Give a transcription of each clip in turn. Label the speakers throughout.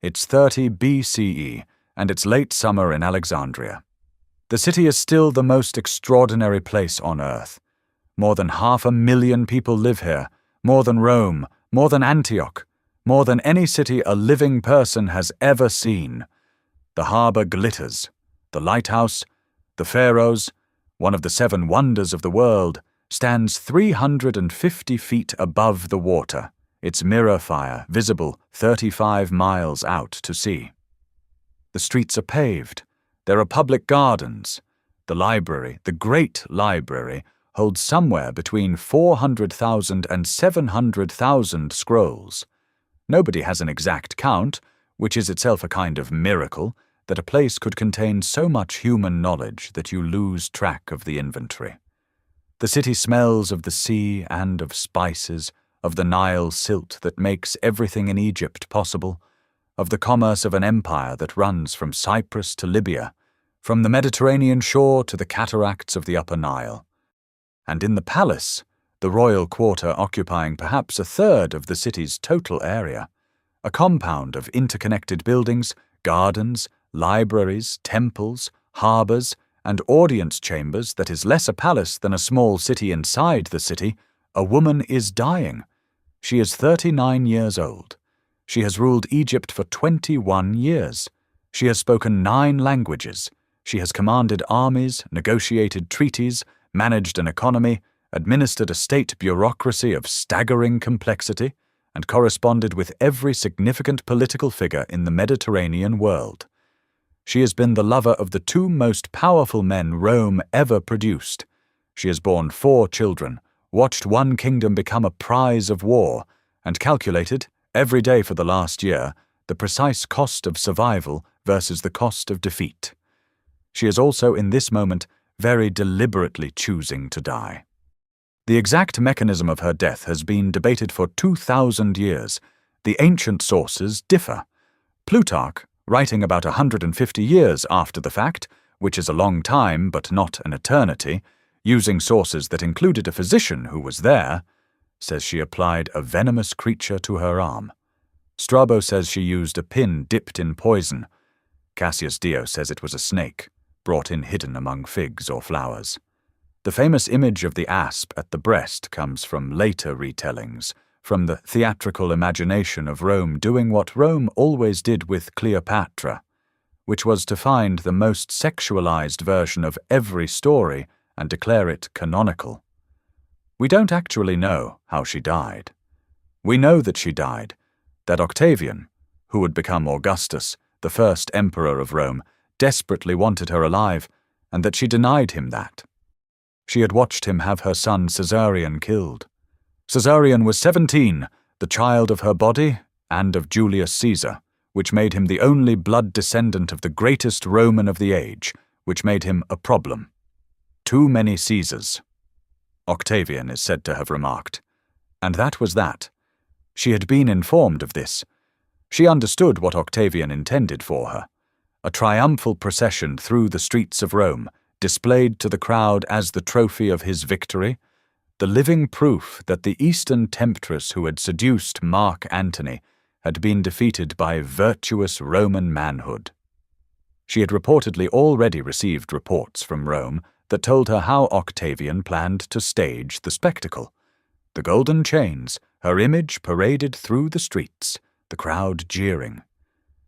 Speaker 1: It's 30 BCE, and it's late summer in Alexandria. The city is still the most extraordinary place on earth. More than 500,000 people live here, more than Rome, more than Antioch, more than any city a living person has ever seen. The harbor glitters. The lighthouse, the Pharaohs, one of the 7 wonders of the world, stands 350 feet above the water, its mirror fire visible 35 miles out to sea. The streets are paved. There are public gardens. The library, the Great Library, holds somewhere between 400,000 and 700,000 scrolls. Nobody has an exact count, which is itself a kind of miracle, that a place could contain so much human knowledge that you lose track of the inventory. The city smells of the sea and of spices, of the Nile silt that makes everything in Egypt possible, of the commerce of an empire that runs from Cyprus to Libya, from the Mediterranean shore to the cataracts of the Upper Nile. And in the palace, the royal quarter occupying perhaps 1/3 of the city's total area, a compound of interconnected buildings, gardens, libraries, temples, harbors, and audience chambers that is less a palace than a small city inside the city, a woman is dying. She is 39 years old. She has ruled Egypt for 21 years. She has spoken 9 languages. She has commanded armies, negotiated treaties, managed an economy, administered a state bureaucracy of staggering complexity, and corresponded with every significant political figure in the Mediterranean world. She has been the lover of the 2 most powerful men Rome ever produced. She has borne 4 children, watched one kingdom become a prize of war, and calculated, every day for the last year, the precise cost of survival versus the cost of defeat. She is also, in this moment, very deliberately choosing to die. The exact mechanism of her death has been debated for 2,000 years. The ancient sources differ. Plutarch, writing about 150 years after the fact, which is a long time but not an eternity, using sources that included a physician who was there, says she applied a venomous creature to her arm. Strabo says she used a pin dipped in poison. Cassius Dio says it was a snake, brought in hidden among figs or flowers. The famous image of the asp at the breast comes from later retellings, from the theatrical imagination of Rome doing what Rome always did with Cleopatra, which was to find the most sexualized version of every story and declare it canonical. We don't actually know how she died. We know that she died, that Octavian, who would become Augustus, the first emperor of Rome, desperately wanted her alive, and that she denied him that. She had watched him have her son Caesarion killed. Caesarion was 17, the child of her body and of Julius Caesar, which made him the only blood descendant of the greatest Roman of the age, which made him a problem. Too many Caesars, Octavian is said to have remarked. And that was that. She had been informed of this. She understood what Octavian intended for her. A triumphal procession through the streets of Rome, displayed to the crowd as the trophy of his victory, the living proof that the Eastern temptress who had seduced Mark Antony had been defeated by virtuous Roman manhood. She had reportedly already received reports from Rome that told her how Octavian planned to stage the spectacle. The golden chains, her image paraded through the streets, the crowd jeering.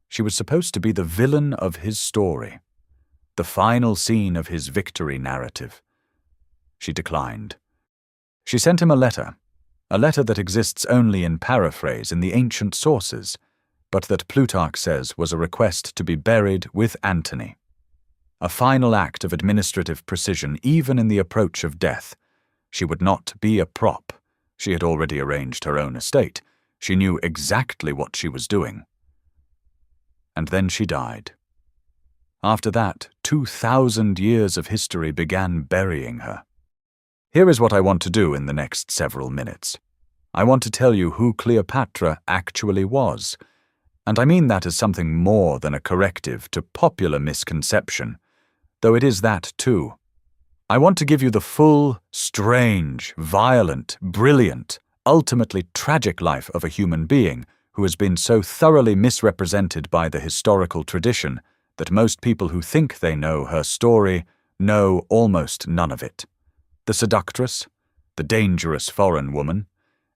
Speaker 1: She was supposed to be the villain of his story, the final scene of his victory narrative. She declined. She sent him a letter that exists only in paraphrase in the ancient sources, but that Plutarch says was a request to be buried with Antony. A final act of administrative precision even in the approach of death. She would not be a prop. She had already arranged her own estate. She knew exactly what she was doing. And then she died. After that, 2,000 years of history began burying her. Here is what I want to do in the next several minutes. I want to tell you who Cleopatra actually was, and I mean that as something more than a corrective to popular misconception, though it is that too. I want to give you the full, strange, violent, brilliant, ultimately tragic life of a human being who has been so thoroughly misrepresented by the historical tradition that most people who think they know her story know almost none of it. The seductress, the dangerous foreign woman,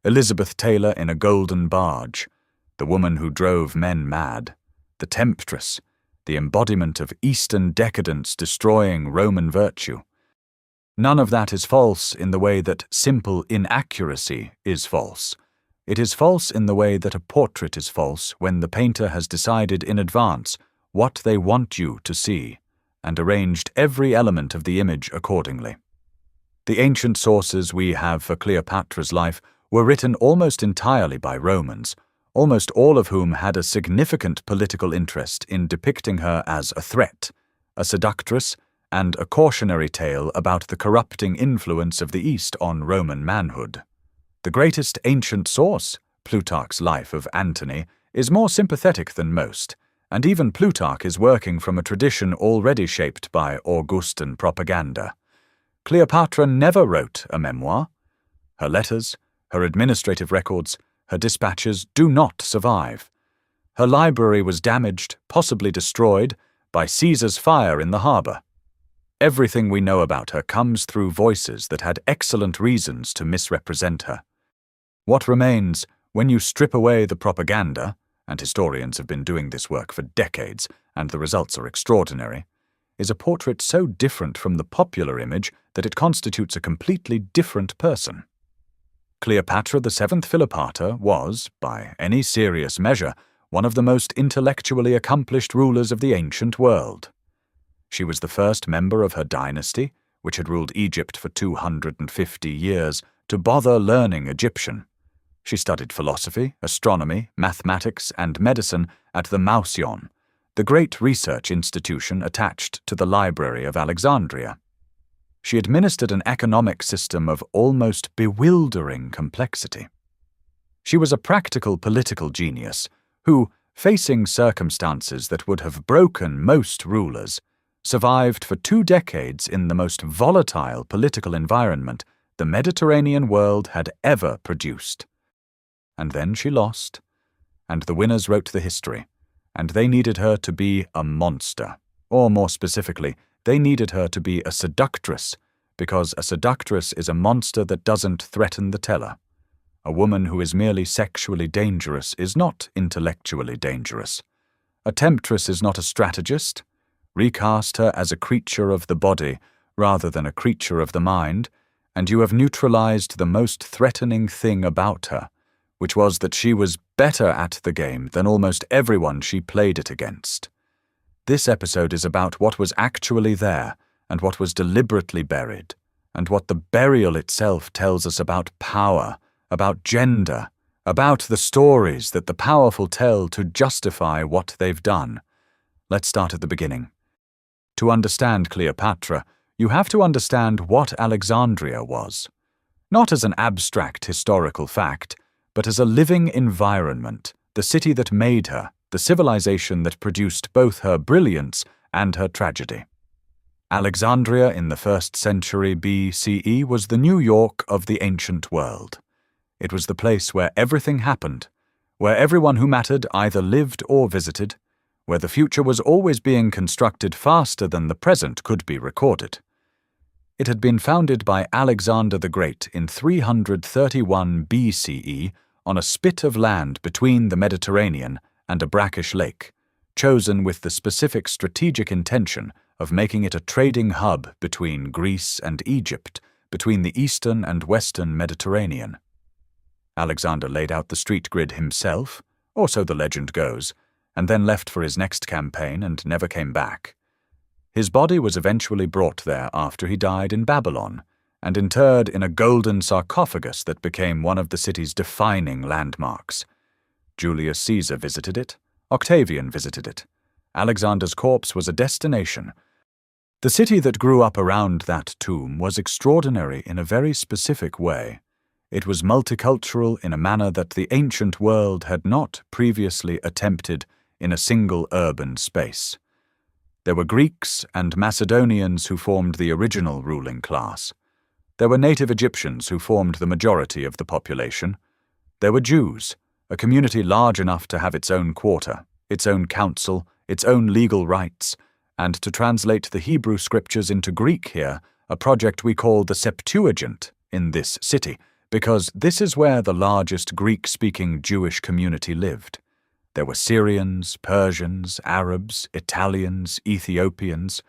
Speaker 1: Elizabeth Taylor in a golden barge, the woman who drove men mad, the temptress, the embodiment of Eastern decadence destroying Roman virtue. None of that is false in the way that simple inaccuracy is false. It is false in the way that a portrait is false when the painter has decided in advance what they want you to see and arranged every element of the image accordingly. The ancient sources we have for Cleopatra's life were written almost entirely by Romans, almost all of whom had a significant political interest in depicting her as a threat, a seductress, and a cautionary tale about the corrupting influence of the East on Roman manhood. The greatest ancient source, Plutarch's Life of Antony, is more sympathetic than most, and even Plutarch is working from a tradition already shaped by Augustan propaganda. Cleopatra never wrote a memoir. Her letters, her administrative records, her dispatches do not survive. Her library was damaged, possibly destroyed, by Caesar's fire in the harbour. Everything we know about her comes through voices that had excellent reasons to misrepresent her. What remains, when you strip away the propaganda, and historians have been doing this work for decades, and the results are extraordinary, is a portrait so different from the popular image that it constitutes a completely different person. Cleopatra VII Philipata was, by any serious measure, one of the most intellectually accomplished rulers of the ancient world. She was the first member of her dynasty, which had ruled Egypt for 250 years, to bother learning Egyptian. She studied philosophy, astronomy, mathematics, and medicine at the Mouseion, the great research institution attached to the Library of Alexandria. She administered an economic system of almost bewildering complexity. She was a practical political genius who, facing circumstances that would have broken most rulers, survived for 2 decades in the most volatile political environment the Mediterranean world had ever produced. And then she lost, and the winners wrote the history, and they needed her to be a monster, or more specifically, they needed her to be a seductress, because a seductress is a monster that doesn't threaten the teller. A woman who is merely sexually dangerous is not intellectually dangerous. A temptress is not a strategist. Recast her as a creature of the body rather than a creature of the mind, and you have neutralized the most threatening thing about her, which was that she was better at the game than almost everyone she played it against. This episode is about what was actually there and what was deliberately buried, and what the burial itself tells us about power, about gender, about the stories that the powerful tell to justify what they've done. Let's start at the beginning. To understand Cleopatra, you have to understand what Alexandria was. Not as an abstract historical fact, but as a living environment, the city that made her, the civilization that produced both her brilliance and her tragedy. Alexandria in the 1st century BCE was the New York of the ancient world. It was the place where everything happened, where everyone who mattered either lived or visited, where the future was always being constructed faster than the present could be recorded. It had been founded by Alexander the Great in 331 BCE on a spit of land between the Mediterranean and a brackish lake, chosen with the specific strategic intention of making it a trading hub between Greece and Egypt, between the eastern and western Mediterranean. Alexander laid out the street grid himself, or so the legend goes, and then left for his next campaign and never came back. His body was eventually brought there after he died in Babylon, and interred in a golden sarcophagus that became one of the city's defining landmarks. Julius Caesar visited it, Octavian visited it. Alexander's corpse was a destination. The city that grew up around that tomb was extraordinary in a very specific way. It was multicultural in a manner that the ancient world had not previously attempted in a single urban space. There were Greeks and Macedonians who formed the original ruling class. There were native Egyptians who formed the majority of the population. There were Jews, a community large enough to have its own quarter, its own council, its own legal rights, and to translate the Hebrew scriptures into Greek here, a project we call the Septuagint in this city, because this is where the largest Greek-speaking Jewish community lived. There were Syrians, Persians, Arabs, Italians, Ethiopians.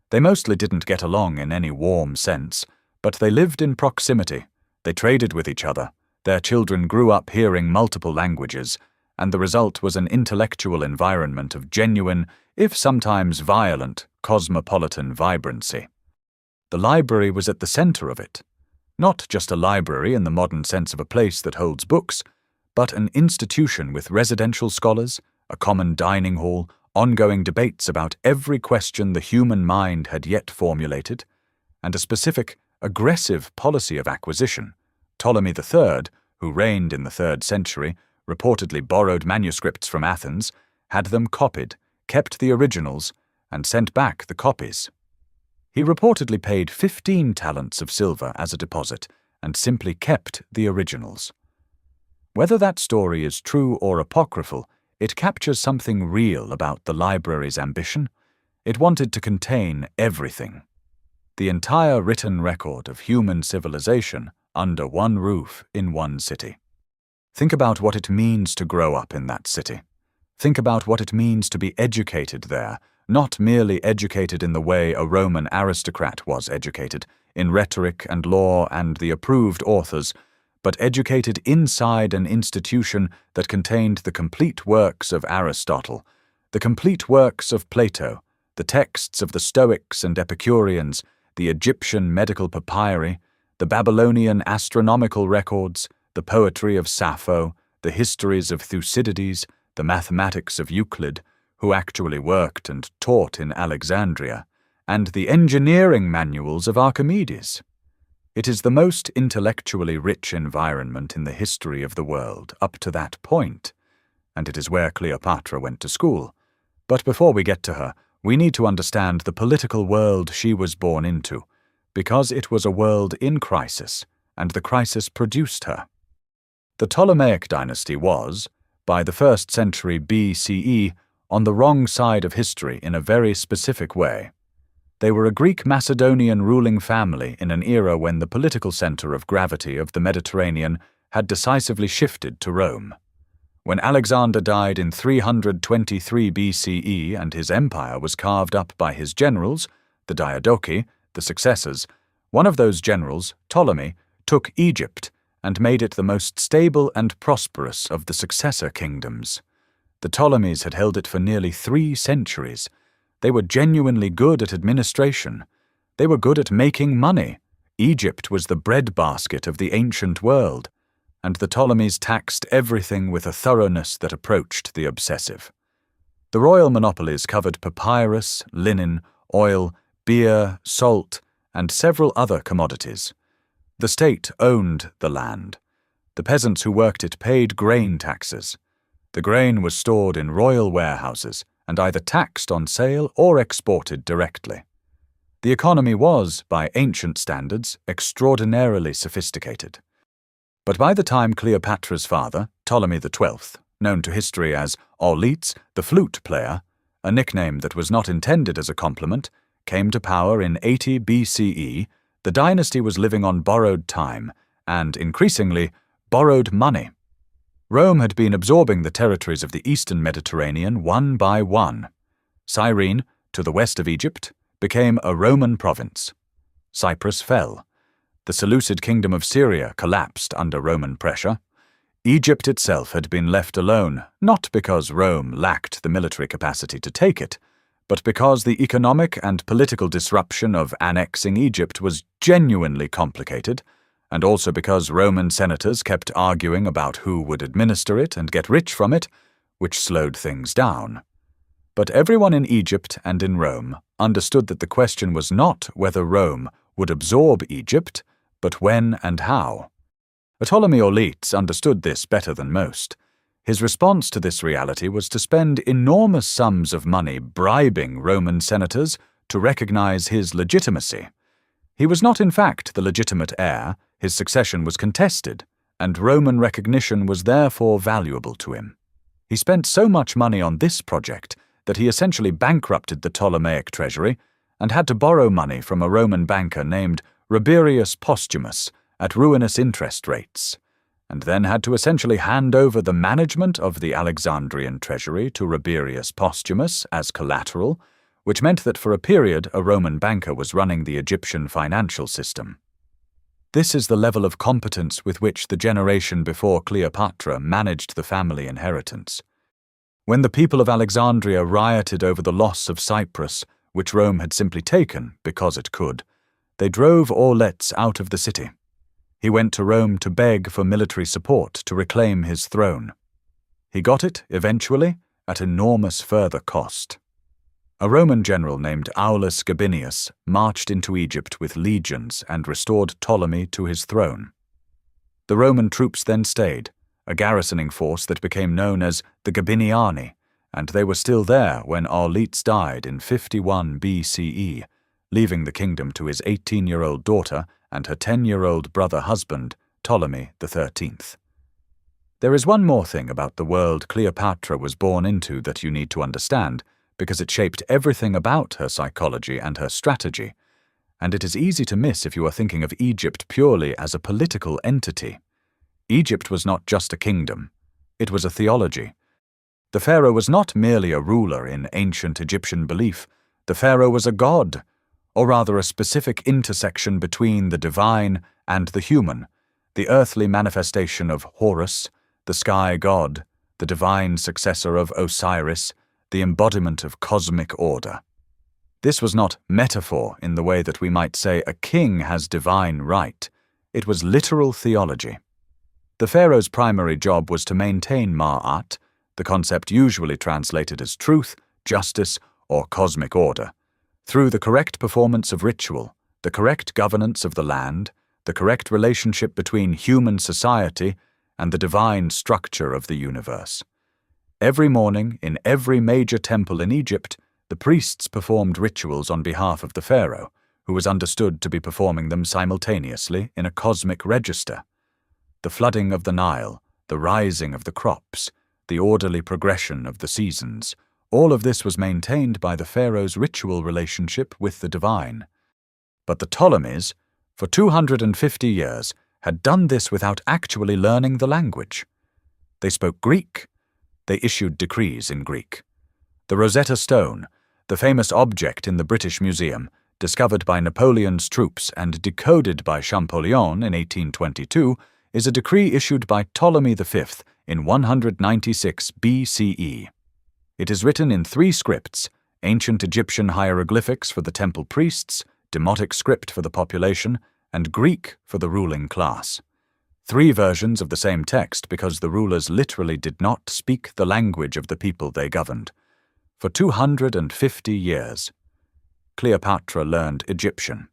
Speaker 1: They mostly didn't get along in any warm sense, but they lived in proximity. They traded with each other. Their children grew up hearing multiple languages, and the result was an intellectual environment of genuine, if sometimes violent, cosmopolitan vibrancy. The library was at the center of it. Not just a library in the modern sense of a place that holds books, but an institution with residential scholars, a common dining hall, ongoing debates about every question the human mind had yet formulated, and a specific, aggressive policy of acquisition. Ptolemy III, who reigned in the 3rd century, reportedly borrowed manuscripts from Athens, had them copied, kept the originals, and sent back the copies. He reportedly paid 15 talents of silver as a deposit and simply kept the originals. Whether that story is true or apocryphal, it captures something real about the library's ambition. It wanted to contain everything. The entire written record of human civilization under one roof in one city. Think about what it means to grow up in that city. Think about what it means to be educated there, not merely educated in the way a Roman aristocrat was educated, in rhetoric and law and the approved authors, but educated inside an institution that contained the complete works of Aristotle, the complete works of Plato, the texts of the Stoics and Epicureans, the Egyptian medical papyri, the Babylonian astronomical records, the poetry of Sappho, the histories of Thucydides, the mathematics of Euclid, who actually worked and taught in Alexandria, and the engineering manuals of Archimedes. It is the most intellectually rich environment in the history of the world up to that point, and it is where Cleopatra went to school. But before we get to her, we need to understand the political world she was born into, because it was a world in crisis, and the crisis produced her. The Ptolemaic dynasty was, by the 1st century BCE, on the wrong side of history in a very specific way. They were a Greek Macedonian ruling family in an era when the political center of gravity of the Mediterranean had decisively shifted to Rome. When Alexander died in 323 BCE and his empire was carved up by his generals, the Diadochi, the successors, one of those generals, Ptolemy, took Egypt and made it the most stable and prosperous of the successor kingdoms. The Ptolemies had held it for nearly 3 centuries. They were genuinely good at administration. They were good at making money. Egypt was the breadbasket of the ancient world, and the Ptolemies taxed everything with a thoroughness that approached the obsessive. The royal monopolies covered papyrus, linen, oil, beer, salt, and several other commodities. The state owned the land. The peasants who worked it paid grain taxes. The grain was stored in royal warehouses and either taxed on sale or exported directly. The economy was, by ancient standards, extraordinarily sophisticated. But by the time Cleopatra's father, Ptolemy XII, known to history as Auletes, the flute player, a nickname that was not intended as a compliment, came to power in 80 BCE, the dynasty was living on borrowed time and, increasingly, borrowed money. Rome had been absorbing the territories of the eastern Mediterranean one by one. Cyrene, to the west of Egypt, became a Roman province. Cyprus fell. The Seleucid kingdom of Syria collapsed under Roman pressure. Egypt itself had been left alone, not because Rome lacked the military capacity to take it, but because the economic and political disruption of annexing Egypt was genuinely complicated, and also because Roman senators kept arguing about who would administer it and get rich from it, which slowed things down. But everyone in Egypt and in Rome understood that the question was not whether Rome would absorb Egypt, but when and how. Ptolemy Auletes understood this better than most. His response to this reality was to spend enormous sums of money bribing Roman senators to recognize his legitimacy. He was not in fact the legitimate heir. His succession was contested, and Roman recognition was therefore valuable to him. He spent so much money on this project that he essentially bankrupted the Ptolemaic treasury and had to borrow money from a Roman banker named Rabirius Posthumus at ruinous interest rates, and then had to essentially hand over the management of the Alexandrian treasury to Rabirius Posthumus as collateral, which meant that for a period a Roman banker was running the Egyptian financial system. This is the level of competence with which the generation before Cleopatra managed the family inheritance. When the people of Alexandria rioted over the loss of Cyprus, which Rome had simply taken because it could, they drove Auletes out of the city. He went to Rome to beg for military support to reclaim his throne. He got it, eventually, at enormous further cost. A Roman general named Aulus Gabinius marched into Egypt with legions and restored Ptolemy to his throne. The Roman troops then stayed, a garrisoning force that became known as the Gabiniani, and they were still there when Auletes died in 51 BCE, leaving the kingdom to his 18-year-old daughter and her 10-year-old brother-husband, Ptolemy XIII. There is one more thing about the world Cleopatra was born into that you need to understand, because it shaped everything about her psychology and her strategy, and it is easy to miss if you are thinking of Egypt purely as a political entity. Egypt was not just a kingdom, it was a theology. The pharaoh was not merely a ruler in ancient Egyptian belief, the pharaoh was a god, or rather a specific intersection between the divine and the human, the earthly manifestation of Horus, the sky god, the divine successor of Osiris, the embodiment of cosmic order. This was not metaphor in the way that we might say a king has divine right. It was literal theology. The pharaoh's primary job was to maintain Ma'at, the concept usually translated as truth, justice, or cosmic order, through the correct performance of ritual, the correct governance of the land, the correct relationship between human society, and the divine structure of the universe. Every morning, in every major temple in Egypt, the priests performed rituals on behalf of the pharaoh, who was understood to be performing them simultaneously in a cosmic register. The flooding of the Nile, the rising of the crops, the orderly progression of the seasons, all of this was maintained by the pharaoh's ritual relationship with the divine. But the Ptolemies, for 250 years, had done this without actually learning the language. They spoke Greek. They issued decrees in Greek. The Rosetta Stone, the famous object in the British Museum, discovered by Napoleon's troops and decoded by Champollion in 1822, is a decree issued by Ptolemy V in 196 BCE. It is written in 3 scripts: ancient Egyptian hieroglyphics for the temple priests, Demotic script for the population, and Greek for the ruling class. 3 versions of the same text because the rulers literally did not speak the language of the people they governed. For 250 years, Cleopatra learned Egyptian.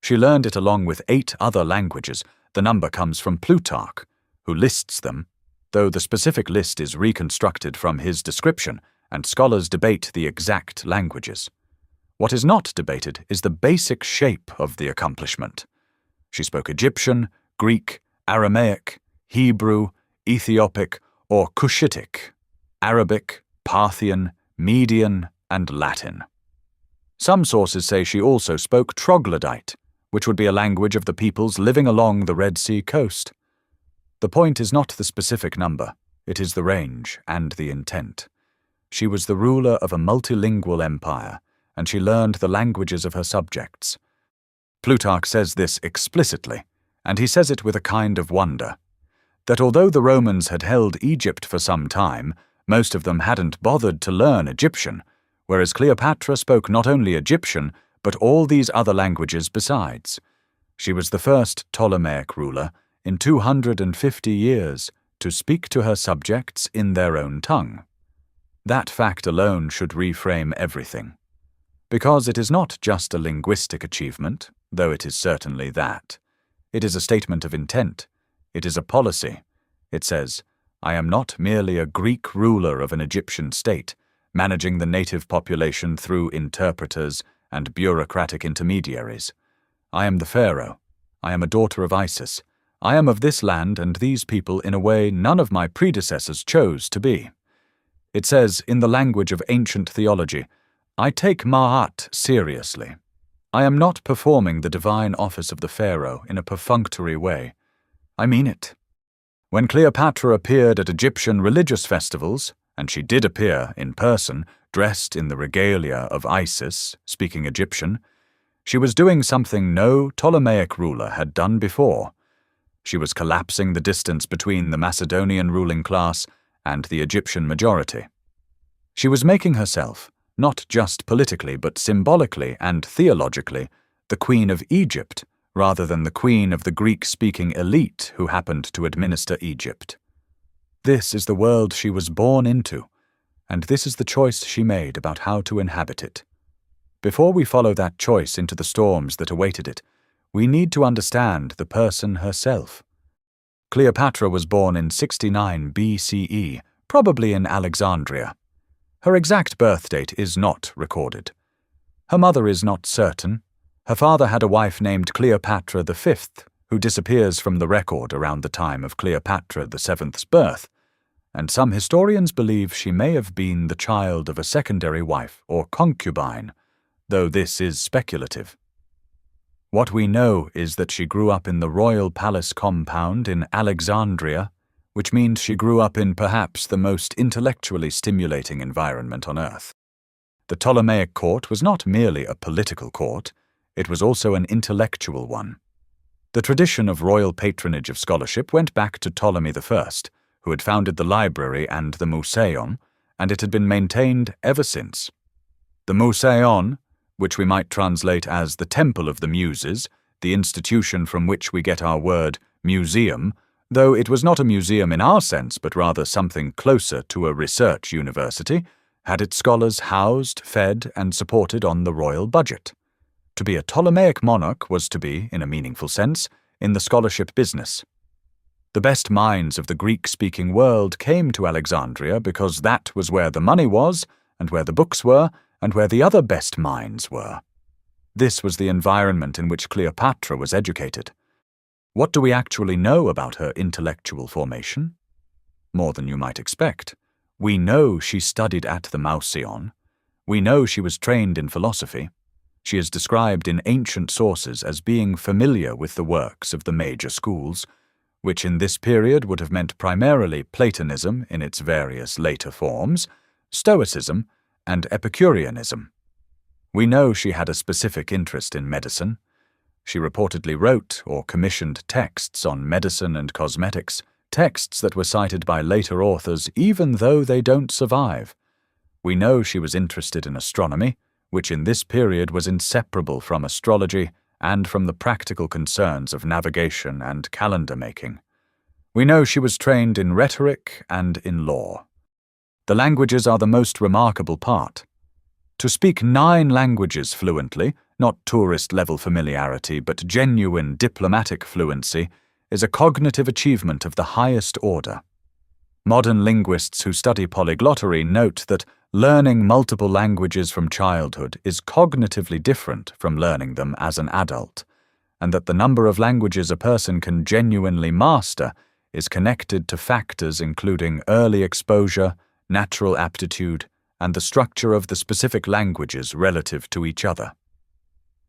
Speaker 1: She learned it along with 8 other languages. The number comes from Plutarch, who lists them, though the specific list is reconstructed from his description, and scholars debate the exact languages. What is not debated is the basic shape of the accomplishment. She spoke Egyptian, Greek, Aramaic, Hebrew, Ethiopic, or Cushitic, Arabic, Parthian, Median, and Latin. Some sources say she also spoke Troglodyte, which would be a language of the peoples living along the Red Sea coast. The point is not the specific number, it is the range and the intent. She was the ruler of a multilingual empire, and she learned the languages of her subjects. Plutarch says this explicitly, and he says it with a kind of wonder, that although the Romans had held Egypt for some time, most of them hadn't bothered to learn Egyptian, whereas Cleopatra spoke not only Egyptian, but all these other languages besides. She was the first Ptolemaic ruler in 250 years to speak to her subjects in their own tongue. That fact alone should reframe everything. Because it is not just a linguistic achievement, though it is certainly that. It is a statement of intent. It is a policy. It says, I am not merely a Greek ruler of an Egyptian state, managing the native population through interpreters and bureaucratic intermediaries. I am the pharaoh. I am a daughter of Isis. I am of this land and these people in a way none of my predecessors chose to be. It says, in the language of ancient theology, I take Ma'at seriously. I am not performing the divine office of the Pharaoh in a perfunctory way. I mean it. When Cleopatra appeared at Egyptian religious festivals, and she did appear in person, dressed in the regalia of Isis, speaking Egyptian, she was doing something no Ptolemaic ruler had done before. She was collapsing the distance between the Macedonian ruling class and the Egyptian majority. She was making herself, not just politically but symbolically and theologically, the Queen of Egypt, rather than the queen of the Greek-speaking elite who happened to administer Egypt. This is the world she was born into, and this is the choice she made about how to inhabit it. Before we follow that choice into the storms that awaited it, we need to understand the person herself. Cleopatra was born in 69 BCE, probably in Alexandria. Her exact birth date is not recorded. Her mother is not certain. Her father had a wife named Cleopatra V, who disappears from the record around the time of Cleopatra VII's birth, and some historians believe she may have been the child of a secondary wife or concubine, though this is speculative. What we know is that she grew up in the royal palace compound in Alexandria, which means she grew up in perhaps the most intellectually stimulating environment on earth. The Ptolemaic court was not merely a political court, it was also an intellectual one. The tradition of royal patronage of scholarship went back to Ptolemy I, who had founded the library and the Museion, and it had been maintained ever since. The Museion, which we might translate as the Temple of the Muses, the institution from which we get our word museum, though it was not a museum in our sense but rather something closer to a research university, had its scholars housed, fed, and supported on the royal budget. To be a Ptolemaic monarch was to be, in a meaningful sense, in the scholarship business. The best minds of the Greek-speaking world came to Alexandria because that was where the money was, and where the books were, and where the other best minds were. This was the environment in which Cleopatra was educated. What do we actually know about her intellectual formation? More than you might expect. We know she studied at the Museion. We know she was trained in philosophy. She is described in ancient sources as being familiar with the works of the major schools, which in this period would have meant primarily Platonism in its various later forms, Stoicism, and Epicureanism. We know she had a specific interest in medicine. She reportedly wrote or commissioned texts on medicine and cosmetics, texts that were cited by later authors even though they don't survive. We know she was interested in astronomy, which in this period was inseparable from astrology and from the practical concerns of navigation and calendar making. We know she was trained in rhetoric and in law. The languages are the most remarkable part. To speak 9 languages fluently, not tourist-level familiarity but genuine diplomatic fluency, is a cognitive achievement of the highest order. Modern linguists who study polyglottery note that learning multiple languages from childhood is cognitively different from learning them as an adult, and that the number of languages a person can genuinely master is connected to factors including early exposure, natural aptitude, and the structure of the specific languages relative to each other.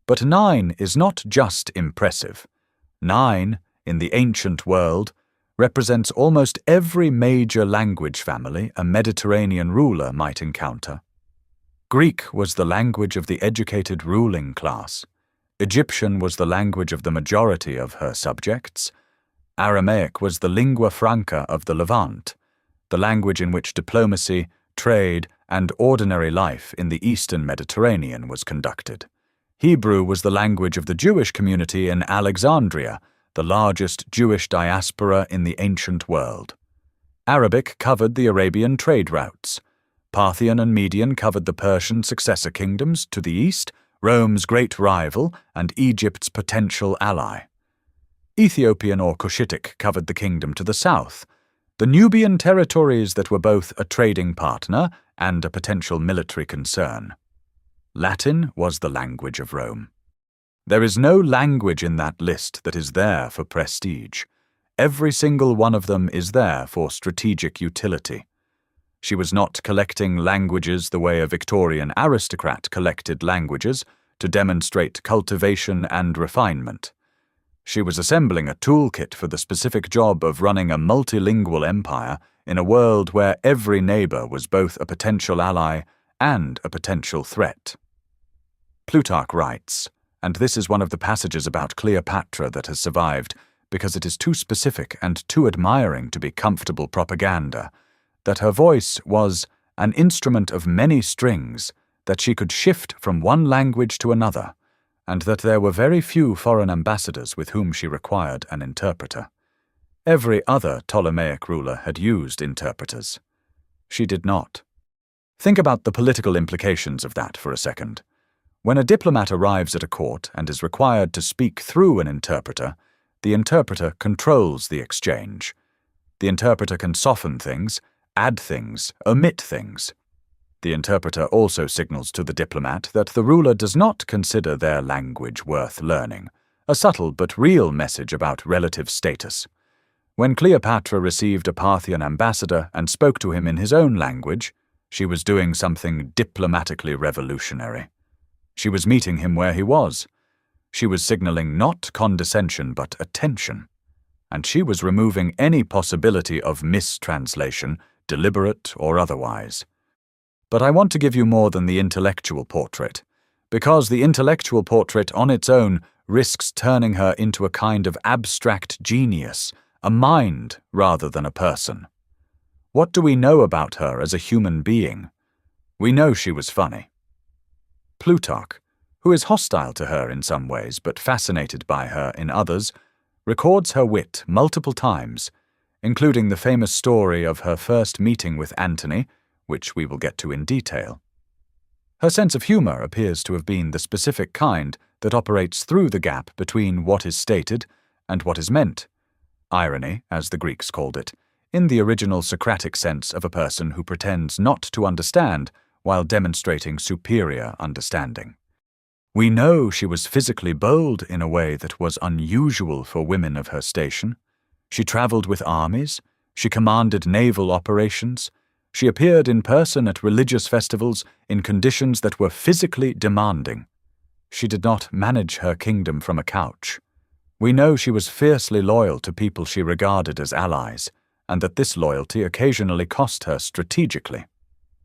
Speaker 1: But 9 is not just impressive. 9, in the ancient world, represents almost every major language family a Mediterranean ruler might encounter. Greek was the language of the educated ruling class. Egyptian was the language of the majority of her subjects. Aramaic was the lingua franca of the Levant, the language in which diplomacy, trade, and ordinary life in the eastern Mediterranean was conducted. Hebrew was the language of the Jewish community in Alexandria, the largest Jewish diaspora in the ancient world. Arabic covered the Arabian trade routes. Parthian and Median covered the Persian successor kingdoms to the east, Rome's great rival and Egypt's potential ally. Ethiopian or Cushitic covered the kingdom to the south, the Nubian territories that were both a trading partner and a potential military concern. Latin was the language of Rome. There is no language in that list that is there for prestige. Every single one of them is there for strategic utility. She was not collecting languages the way a Victorian aristocrat collected languages to demonstrate cultivation and refinement. She was assembling a toolkit for the specific job of running a multilingual empire in a world where every neighbor was both a potential ally and a potential threat. Plutarch writes, and this is one of the passages about Cleopatra that has survived because it is too specific and too admiring to be comfortable propaganda, that her voice was an instrument of many strings, that she could shift from one language to another, and that there were very few foreign ambassadors with whom she required an interpreter. Every other Ptolemaic ruler had used interpreters. She did not. Think about the political implications of that for a second. When a diplomat arrives at a court and is required to speak through an interpreter, the interpreter controls the exchange. The interpreter can soften things, add things, omit things. The interpreter also signals to the diplomat that the ruler does not consider their language worth learning, a subtle but real message about relative status. When Cleopatra received a Parthian ambassador and spoke to him in his own language, she was doing something diplomatically revolutionary. She was meeting him where he was. She was signaling not condescension but attention. And she was removing any possibility of mistranslation, deliberate or otherwise. But I want to give you more than the intellectual portrait, because the intellectual portrait on its own risks turning her into a kind of abstract genius, a mind rather than a person. What do we know about her as a human being? We know she was funny. Plutarch, who is hostile to her in some ways but fascinated by her in others, records her wit multiple times, including the famous story of her first meeting with Antony, which we will get to in detail. Her sense of humor appears to have been the specific kind that operates through the gap between what is stated and what is meant. Irony, as the Greeks called it, in the original Socratic sense of a person who pretends not to understand while demonstrating superior understanding. We know she was physically bold in a way that was unusual for women of her station. She traveled with armies, she commanded naval operations, she appeared in person at religious festivals in conditions that were physically demanding. She did not manage her kingdom from a couch. We know she was fiercely loyal to people she regarded as allies, and that this loyalty occasionally cost her strategically.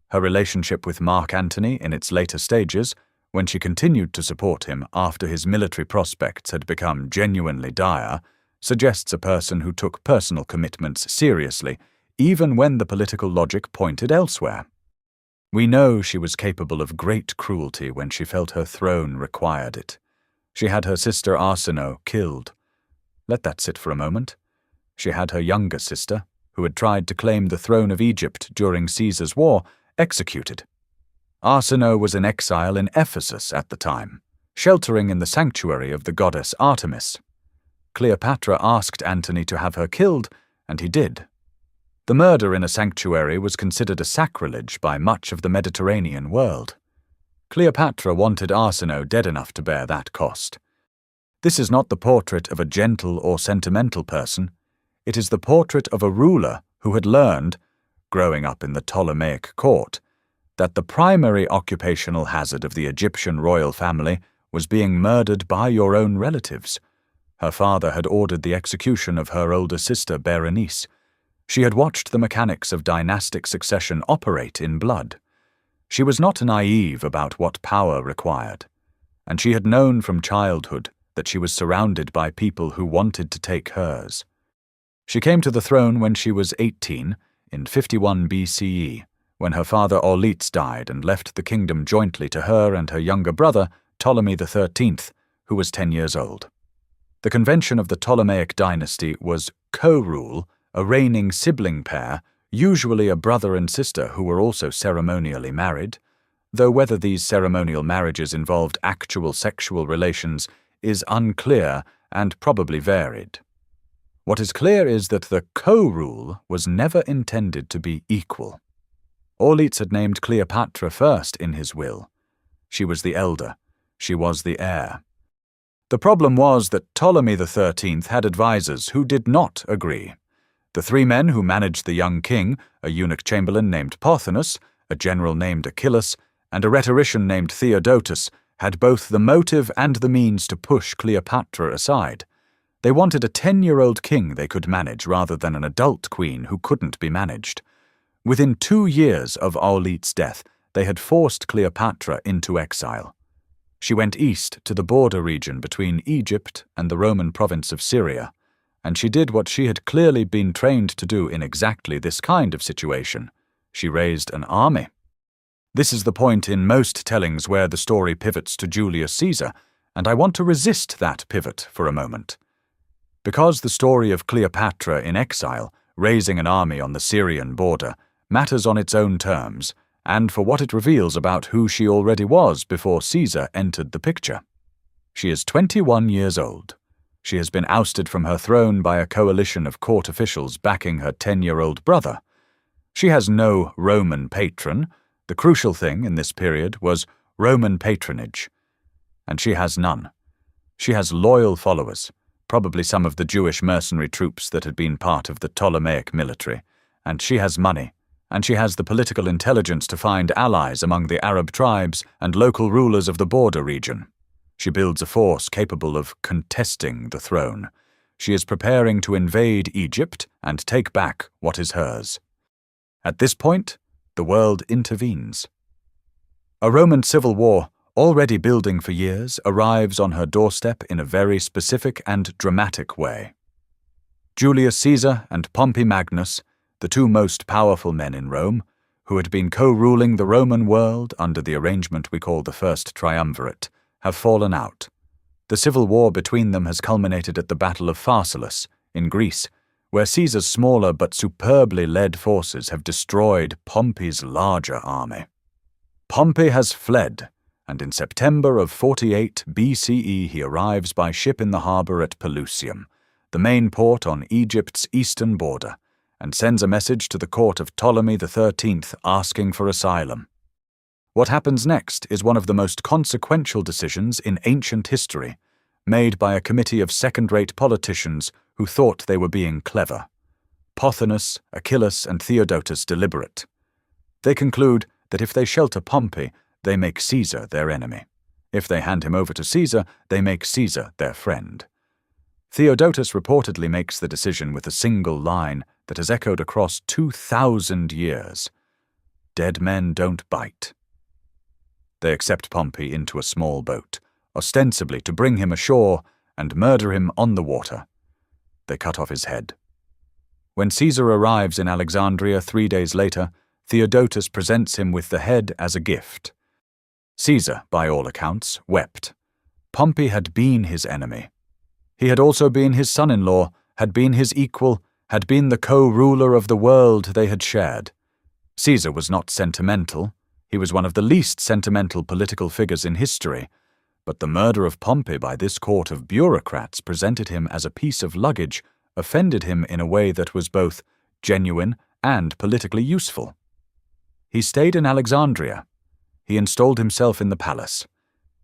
Speaker 1: Her relationship with Mark Antony in its later stages, when she continued to support him after his military prospects had become genuinely dire, suggests a person who took personal commitments seriously, even when the political logic pointed elsewhere. We know she was capable of great cruelty when she felt her throne required it. She had her sister Arsinoe killed. Let that sit for a moment. She had her younger sister, who had tried to claim the throne of Egypt during Caesar's war, executed. Arsinoe was in exile in Ephesus at the time, sheltering in the sanctuary of the goddess Artemis. Cleopatra asked Antony to have her killed, and he did. The murder in a sanctuary was considered a sacrilege by much of the Mediterranean world. Cleopatra wanted Arsinoe dead enough to bear that cost. This is not the portrait of a gentle or sentimental person. It is the portrait of a ruler who had learned, growing up in the Ptolemaic court, that the primary occupational hazard of the Egyptian royal family was being murdered by your own relatives. Her father had ordered the execution of her older sister Berenice. She had watched the mechanics of dynastic succession operate in blood. She was not naive about what power required, and she had known from childhood that she was surrounded by people who wanted to take hers. She came to the throne when she was 18, in 51 BCE, when her father Auletes died and left the kingdom jointly to her and her younger brother, Ptolemy XIII, who was 10 years old. The convention of the Ptolemaic dynasty was co-rule, a reigning sibling pair, usually a brother and sister who were also ceremonially married, though whether these ceremonial marriages involved actual sexual relations is unclear and probably varied. What is clear is that the co-rule was never intended to be equal. Auletes had named Cleopatra first in his will. She was the elder. She was the heir. The problem was that Ptolemy XIII had advisors who did not agree. The three men who managed the young king, a eunuch chamberlain named Pothinus, a general named Achillas, and a rhetorician named Theodotus, had both the motive and the means to push Cleopatra aside. They wanted a 10-year-old king they could manage rather than an adult queen who couldn't be managed. Within 2 years of Aulit's death, they had forced Cleopatra into exile. She went east to the border region between Egypt and the Roman province of Syria, and she did what she had clearly been trained to do in exactly this kind of situation. She raised an army. This is the point in most tellings where the story pivots to Julius Caesar, and I want to resist that pivot for a moment. Because the story of Cleopatra in exile, raising an army on the Syrian border, matters on its own terms, and for what it reveals about who she already was before Caesar entered the picture. She is 21 years old. She has been ousted from her throne by a coalition of court officials backing her 10-year-old brother. She has no Roman patron. The crucial thing in this period was Roman patronage. And she has none. She has loyal followers, probably some of the Jewish mercenary troops that had been part of the Ptolemaic military, and she has money. And she has the political intelligence to find allies among the Arab tribes and local rulers of the border region. She builds a force capable of contesting the throne. She is preparing to invade Egypt and take back what is hers. At this point, the world intervenes. A Roman civil war, already building for years, arrives on her doorstep in a very specific and dramatic way. Julius Caesar and Pompey Magnus, the two most powerful men in Rome, who had been co-ruling the Roman world under the arrangement we call the First Triumvirate, have fallen out. The civil war between them has culminated at the Battle of Pharsalus, in Greece, where Caesar's smaller but superbly led forces have destroyed Pompey's larger army. Pompey has fled, and in September of 48 BCE he arrives by ship in the harbour at Pelusium, the main port on Egypt's eastern border, and sends a message to the court of Ptolemy XIII asking for asylum. What happens next is one of the most consequential decisions in ancient history, made by a committee of second-rate politicians who thought they were being clever. Pothinus, Achillas, and Theodotus deliberate. They conclude that if they shelter Pompey, they make Caesar their enemy. If they hand him over to Caesar, they make Caesar their friend. Theodotus reportedly makes the decision with a single line that has echoed across 2,000 years. Dead men don't bite. They accept Pompey into a small boat, ostensibly to bring him ashore and murder him on the water. They cut off his head. When Caesar arrives in Alexandria 3 days later, Theodotus presents him with the head as a gift. Caesar, by all accounts, wept. Pompey had been his enemy. He had also been his son-in-law, had been his equal, had been the co-ruler of the world they had shared. Caesar was not sentimental. He was one of the least sentimental political figures in history, but the murder of Pompey by this court of bureaucrats presented him as a piece of luggage, offended him in a way that was both genuine and politically useful. He stayed in Alexandria. He installed himself in the palace.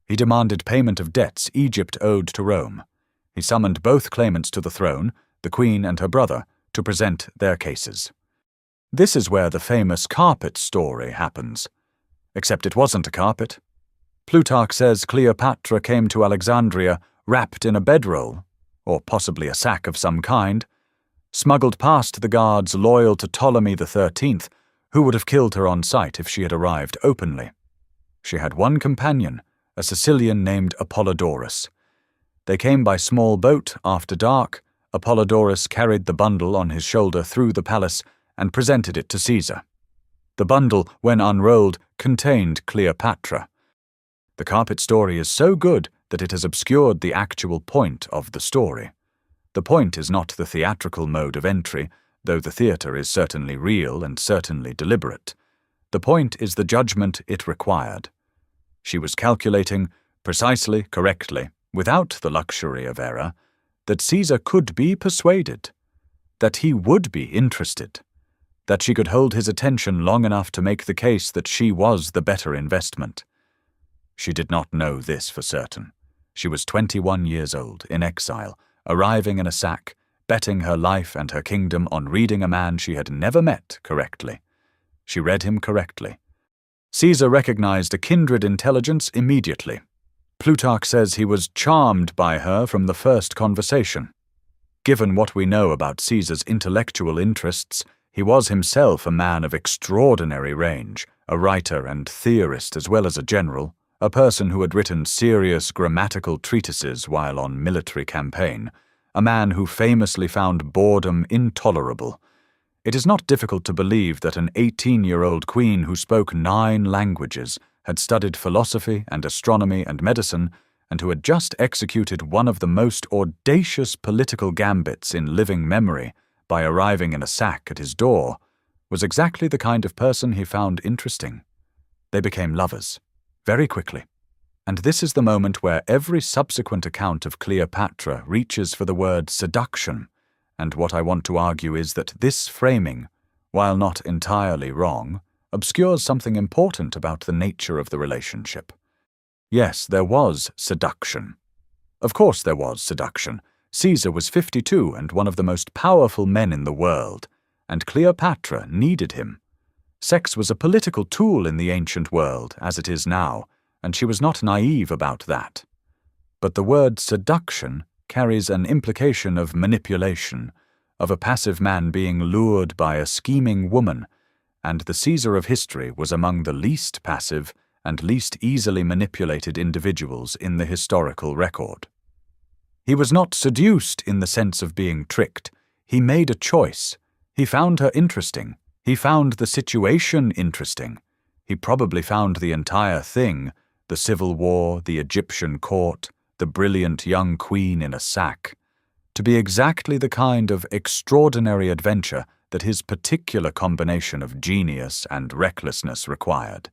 Speaker 1: He demanded payment of debts Egypt owed to Rome. He summoned both claimants to the throne, the queen and her brother, to present their cases. This is where the famous carpet story happens. Except it wasn't a carpet. Plutarch says Cleopatra came to Alexandria wrapped in a bedroll, or possibly a sack of some kind, smuggled past the guards loyal to Ptolemy XIII, who would have killed her on sight if she had arrived openly. She had one companion, a Sicilian named Apollodorus. They came by small boat after dark. Apollodorus carried the bundle on his shoulder through the palace and presented it to Caesar. The bundle, when unrolled, contained Cleopatra. The carpet story is so good that it has obscured the actual point of the story. The point is not the theatrical mode of entry, though the theatre is certainly real and certainly deliberate. The point is the judgment it required. She was calculating, precisely, correctly, without the luxury of error, that Caesar could be persuaded, that he would be interested, that she could hold his attention long enough to make the case that she was the better investment. She did not know this for certain. She was 21 years old, in exile, arriving in a sack, betting her life and her kingdom on reading a man she had never met correctly. She read him correctly. Caesar recognized a kindred intelligence immediately. Plutarch says he was charmed by her from the first conversation. Given what we know about Caesar's intellectual interests, he was himself a man of extraordinary range, a writer and theorist as well as a general, a person who had written serious grammatical treatises while on military campaign, a man who famously found boredom intolerable. It is not difficult to believe that an 18-year-old queen who spoke 9 languages, had studied philosophy and astronomy and medicine, and who had just executed one of the most audacious political gambits in living memory by arriving in a sack at his door, was exactly the kind of person he found interesting. They became lovers, very quickly. And this is the moment where every subsequent account of Cleopatra reaches for the word seduction, and what I want to argue is that this framing, while not entirely wrong, obscures something important about the nature of the relationship. Yes, there was seduction. Of course there was seduction. Caesar was 52 and one of the most powerful men in the world, and Cleopatra needed him. Sex was a political tool in the ancient world, as it is now, and she was not naive about that. But the word seduction carries an implication of manipulation, of a passive man being lured by a scheming woman, and the Caesar of history was among the least passive and least easily manipulated individuals in the historical record. He was not seduced in the sense of being tricked. He made a choice. He found her interesting. He found the situation interesting. He probably found the entire thing, the civil war, the Egyptian court, the brilliant young queen in a sack, to be exactly the kind of extraordinary adventure that his particular combination of genius and recklessness required.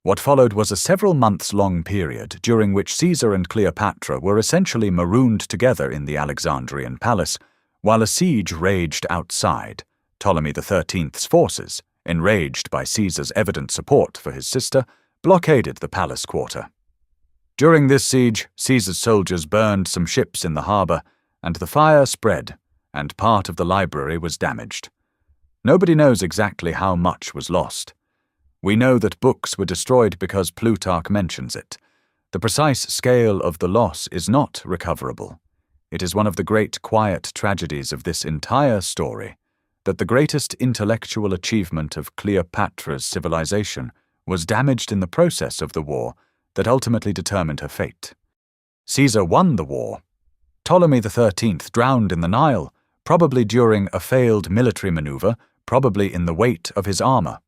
Speaker 1: What followed was a several months-long period during which Caesar and Cleopatra were essentially marooned together in the Alexandrian palace, while a siege raged outside. Ptolemy XIII's forces, enraged by Caesar's evident support for his sister, blockaded the palace quarter. During this siege, Caesar's soldiers burned some ships in the harbor, and the fire spread, and part of the library was damaged. Nobody knows exactly how much was lost. We know that books were destroyed because Plutarch mentions it. The precise scale of the loss is not recoverable. It is one of the great quiet tragedies of this entire story, that the greatest intellectual achievement of Cleopatra's civilization was damaged in the process of the war that ultimately determined her fate. Caesar won the war. Ptolemy XIII drowned in the Nile, probably during a failed military maneuver, probably in the weight of his armor.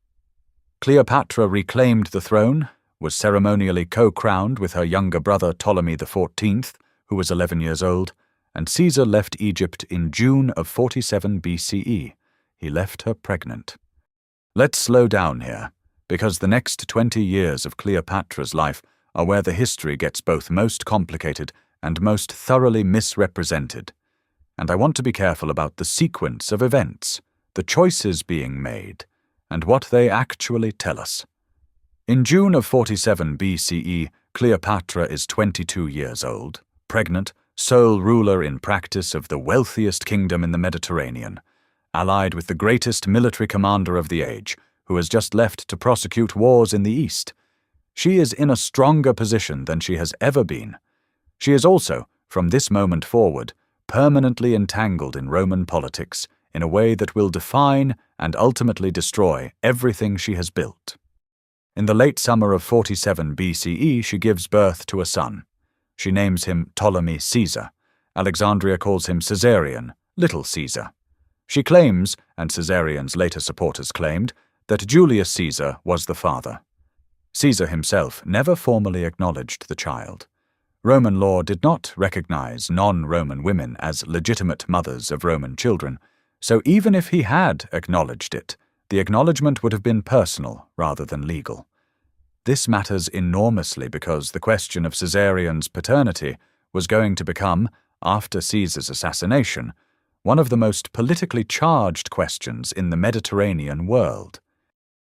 Speaker 1: Cleopatra reclaimed the throne, was ceremonially co-crowned with her younger brother Ptolemy XIV, who was 11 years old, and Caesar left Egypt in June of 47 BCE. He left her pregnant. Let's slow down here, because the next 20 years of Cleopatra's life are where the history gets both most complicated and most thoroughly misrepresented. And I want to be careful about the sequence of events, the choices being made, and what they actually tell us. In June of 47 BCE, Cleopatra is 22 years old, pregnant, sole ruler in practice of the wealthiest kingdom in the Mediterranean, allied with the greatest military commander of the age, who has just left to prosecute wars in the East. She is in a stronger position than she has ever been. She is also, from this moment forward, permanently entangled in Roman politics in a way that will define and ultimately destroy everything she has built. In the late summer of 47 BCE, she gives birth to a son. She names him Ptolemy Caesar. Alexandria calls him Caesarion, Little Caesar. She claims, and Caesarion's later supporters claimed, that Julius Caesar was the father. Caesar himself never formally acknowledged the child. Roman law did not recognize non-Roman women as legitimate mothers of Roman children, so even if he had acknowledged it, the acknowledgement would have been personal rather than legal. This matters enormously because the question of Caesarion's paternity was going to become, after Caesar's assassination, one of the most politically charged questions in the Mediterranean world.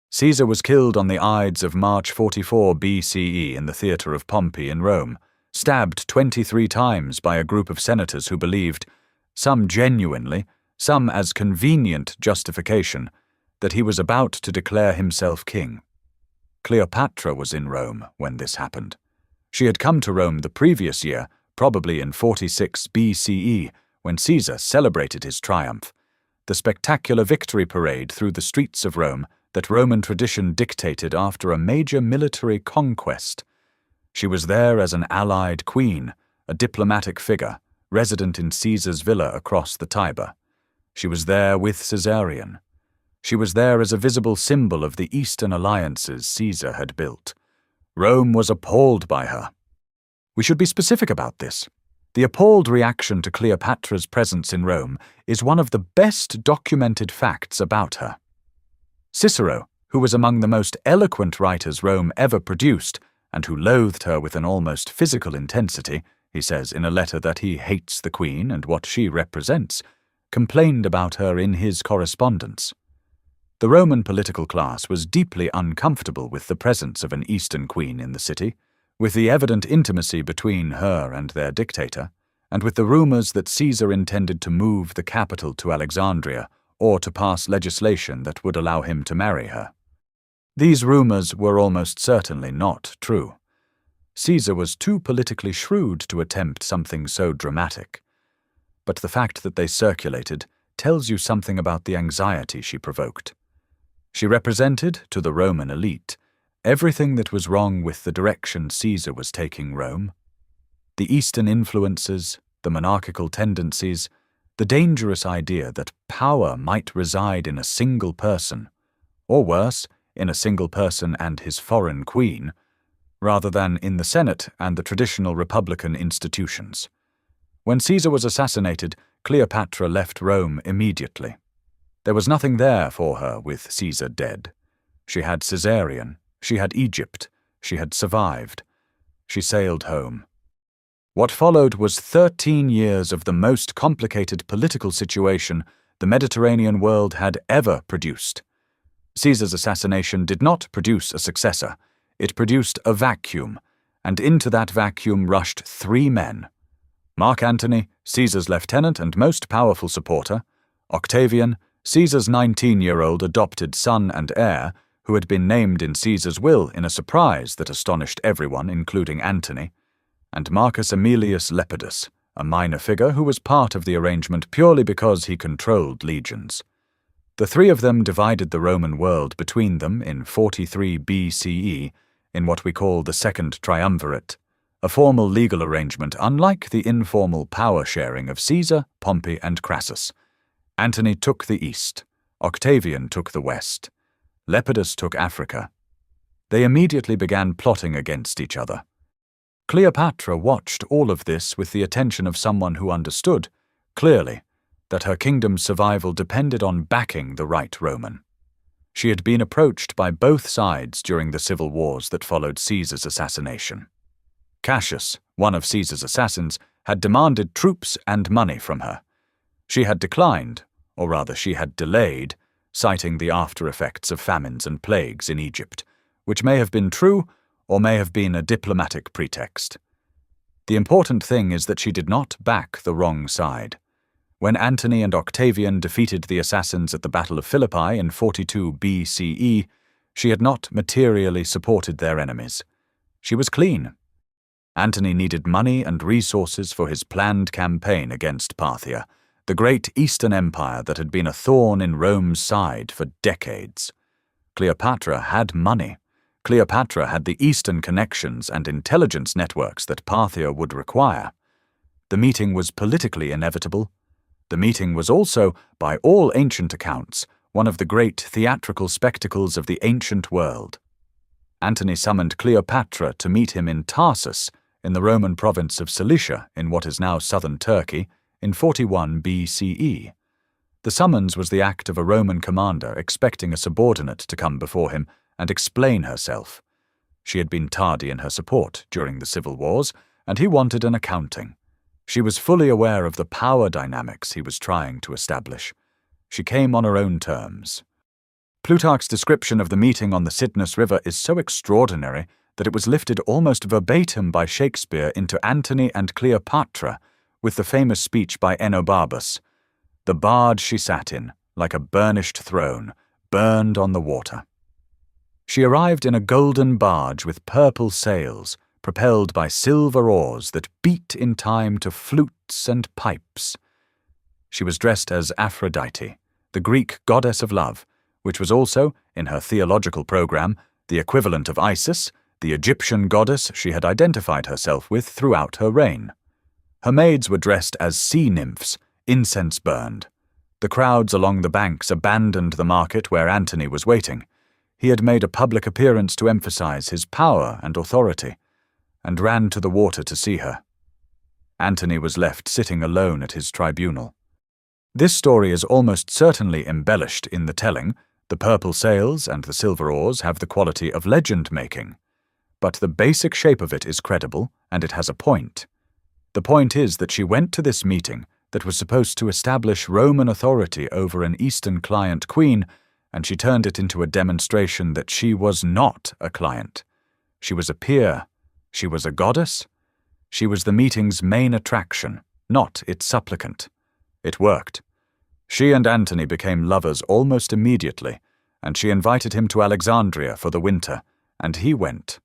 Speaker 1: Caesar was killed on the Ides of March 44 BCE in the theatre of Pompey in Rome, stabbed 23 times by a group of senators who believed, some genuinely, some as convenient justification, that he was about to declare himself king. Cleopatra was in Rome when this happened. She had come to Rome the previous year, probably in 46 BCE, when Caesar celebrated his triumph, the spectacular victory parade through the streets of Rome that Roman tradition dictated after a major military conquest. She was there as an allied queen, a diplomatic figure, resident in Caesar's villa across the Tiber. She was there with Caesarion. She was there as a visible symbol of the Eastern alliances Caesar had built. Rome was appalled by her. We should be specific about this. The appalled reaction to Cleopatra's presence in Rome is one of the best documented facts about her. Cicero, who was among the most eloquent writers Rome ever produced, and who loathed her with an almost physical intensity, he says in a letter that he hates the queen and what she represents, complained about her in his correspondence. The Roman political class was deeply uncomfortable with the presence of an Eastern queen in the city, with the evident intimacy between her and their dictator, and with the rumors that Caesar intended to move the capital to Alexandria or to pass legislation that would allow him to marry her. These rumors were almost certainly not true. Caesar was too politically shrewd to attempt something so dramatic. But the fact that they circulated tells you something about the anxiety she provoked. She represented, to the Roman elite, everything that was wrong with the direction Caesar was taking Rome. The Eastern influences, the monarchical tendencies, the dangerous idea that power might reside in a single person, or worse, in a single person and his foreign queen, rather than in the Senate and the traditional republican institutions. When Caesar was assassinated, Cleopatra left Rome immediately. There was nothing there for her with Caesar dead. She had Caesarion, she had Egypt, she had survived. She sailed home. What followed was 13 years of the most complicated political situation the Mediterranean world had ever produced. Caesar's assassination did not produce a successor. It produced a vacuum, and into that vacuum rushed 3 men. Mark Antony, Caesar's lieutenant and most powerful supporter; Octavian, Caesar's 19-year-old adopted son and heir, who had been named in Caesar's will in a surprise that astonished everyone, including Antony; and Marcus Aemilius Lepidus, a minor figure who was part of the arrangement purely because he controlled legions. The 3 of them divided the Roman world between them in 43 BCE in what we call the Second Triumvirate, a formal legal arrangement unlike the informal power-sharing of Caesar, Pompey, and Crassus. Antony took the east, Octavian took the west, Lepidus took Africa. They immediately began plotting against each other. Cleopatra watched all of this with the attention of someone who understood, clearly, that her kingdom's survival depended on backing the right Roman. She had been approached by both sides during the civil wars that followed Caesar's assassination. Cassius, one of Caesar's assassins, had demanded troops and money from her. She had declined, or rather she had delayed, citing the after-effects of famines and plagues in Egypt, which may have been true or may have been a diplomatic pretext. The important thing is that she did not back the wrong side. When Antony and Octavian defeated the assassins at the Battle of Philippi in 42 BCE, she had not materially supported their enemies. She was clean. Antony needed money and resources for his planned campaign against Parthia, the great Eastern Empire that had been a thorn in Rome's side for decades. Cleopatra had money. Cleopatra had the Eastern connections and intelligence networks that Parthia would require. The meeting was politically inevitable. The meeting was also, by all ancient accounts, one of the great theatrical spectacles of the ancient world. Antony summoned Cleopatra to meet him in Tarsus, in the Roman province of Cilicia, in what is now southern Turkey, in 41 BCE. The summons was the act of a Roman commander expecting a subordinate to come before him and explain herself. She had been tardy in her support during the civil wars, and he wanted an accounting. She was fully aware of the power dynamics he was trying to establish. She came on her own terms. Plutarch's description of the meeting on the Cydnus River is so extraordinary that it was lifted almost verbatim by Shakespeare into Antony and Cleopatra with the famous speech by Enobarbus, "The barge she sat in, like a burnished throne, burned on the water." She arrived in a golden barge with purple sails, propelled by silver oars that beat in time to flutes and pipes. She was dressed as Aphrodite, the Greek goddess of love, which was also, in her theological program, the equivalent of Isis, the Egyptian goddess she had identified herself with throughout her reign. Her maids were dressed as sea nymphs, incense burned. The crowds along the banks abandoned the market where Antony was waiting. He had made a public appearance to emphasize his power and authority, and ran to the water to see her. Antony was left sitting alone at his tribunal. This story is almost certainly embellished in the telling. The purple sails and the silver oars have the quality of legend-making. But the basic shape of it is credible, and it has a point. The point is that she went to this meeting that was supposed to establish Roman authority over an Eastern client queen, and she turned it into a demonstration that she was not a client. She was a peer. She was a goddess. She was the meeting's main attraction, not its supplicant. It worked. She and Antony became lovers almost immediately, and she invited him to Alexandria for the winter, and he went.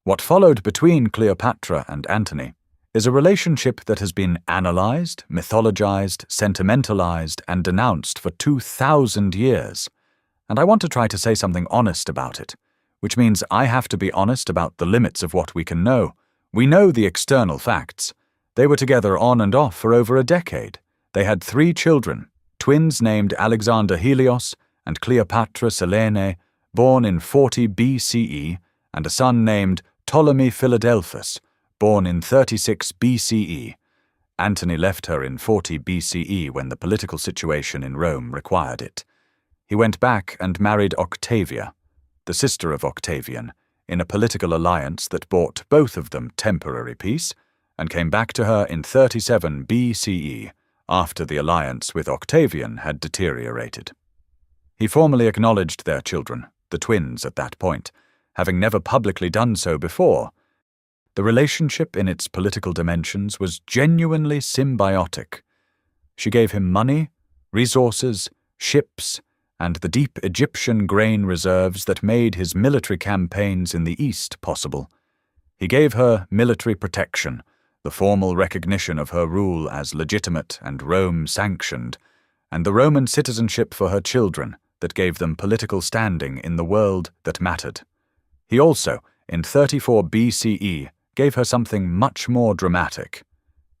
Speaker 1: What followed between Cleopatra and Antony is a relationship that has been analyzed, mythologized, sentimentalized, and denounced for 2,000 years. And I want to try to say something honest about it, which means I have to be honest about the limits of what we can know. We know the external facts. They were together on and off for over a decade. They had 3 children, twins named Alexander Helios and Cleopatra Selene, born in 40 BCE, and a son named Ptolemy Philadelphus, born in 36 BCE. Antony left her in 40 BCE when the political situation in Rome required it. He went back and married Octavia, the sister of Octavian, in a political alliance that brought both of them temporary peace, and came back to her in 37 BCE, after the alliance with Octavian had deteriorated. He formally acknowledged their children, the twins at that point, having never publicly done so before. The relationship in its political dimensions was genuinely symbiotic. She gave him money, resources, ships, and the deep Egyptian grain reserves that made his military campaigns in the East possible. He gave her military protection, the formal recognition of her rule as legitimate and Rome-sanctioned, and the Roman citizenship for her children that gave them political standing in the world that mattered. He also, in 34 BCE, gave her something much more dramatic.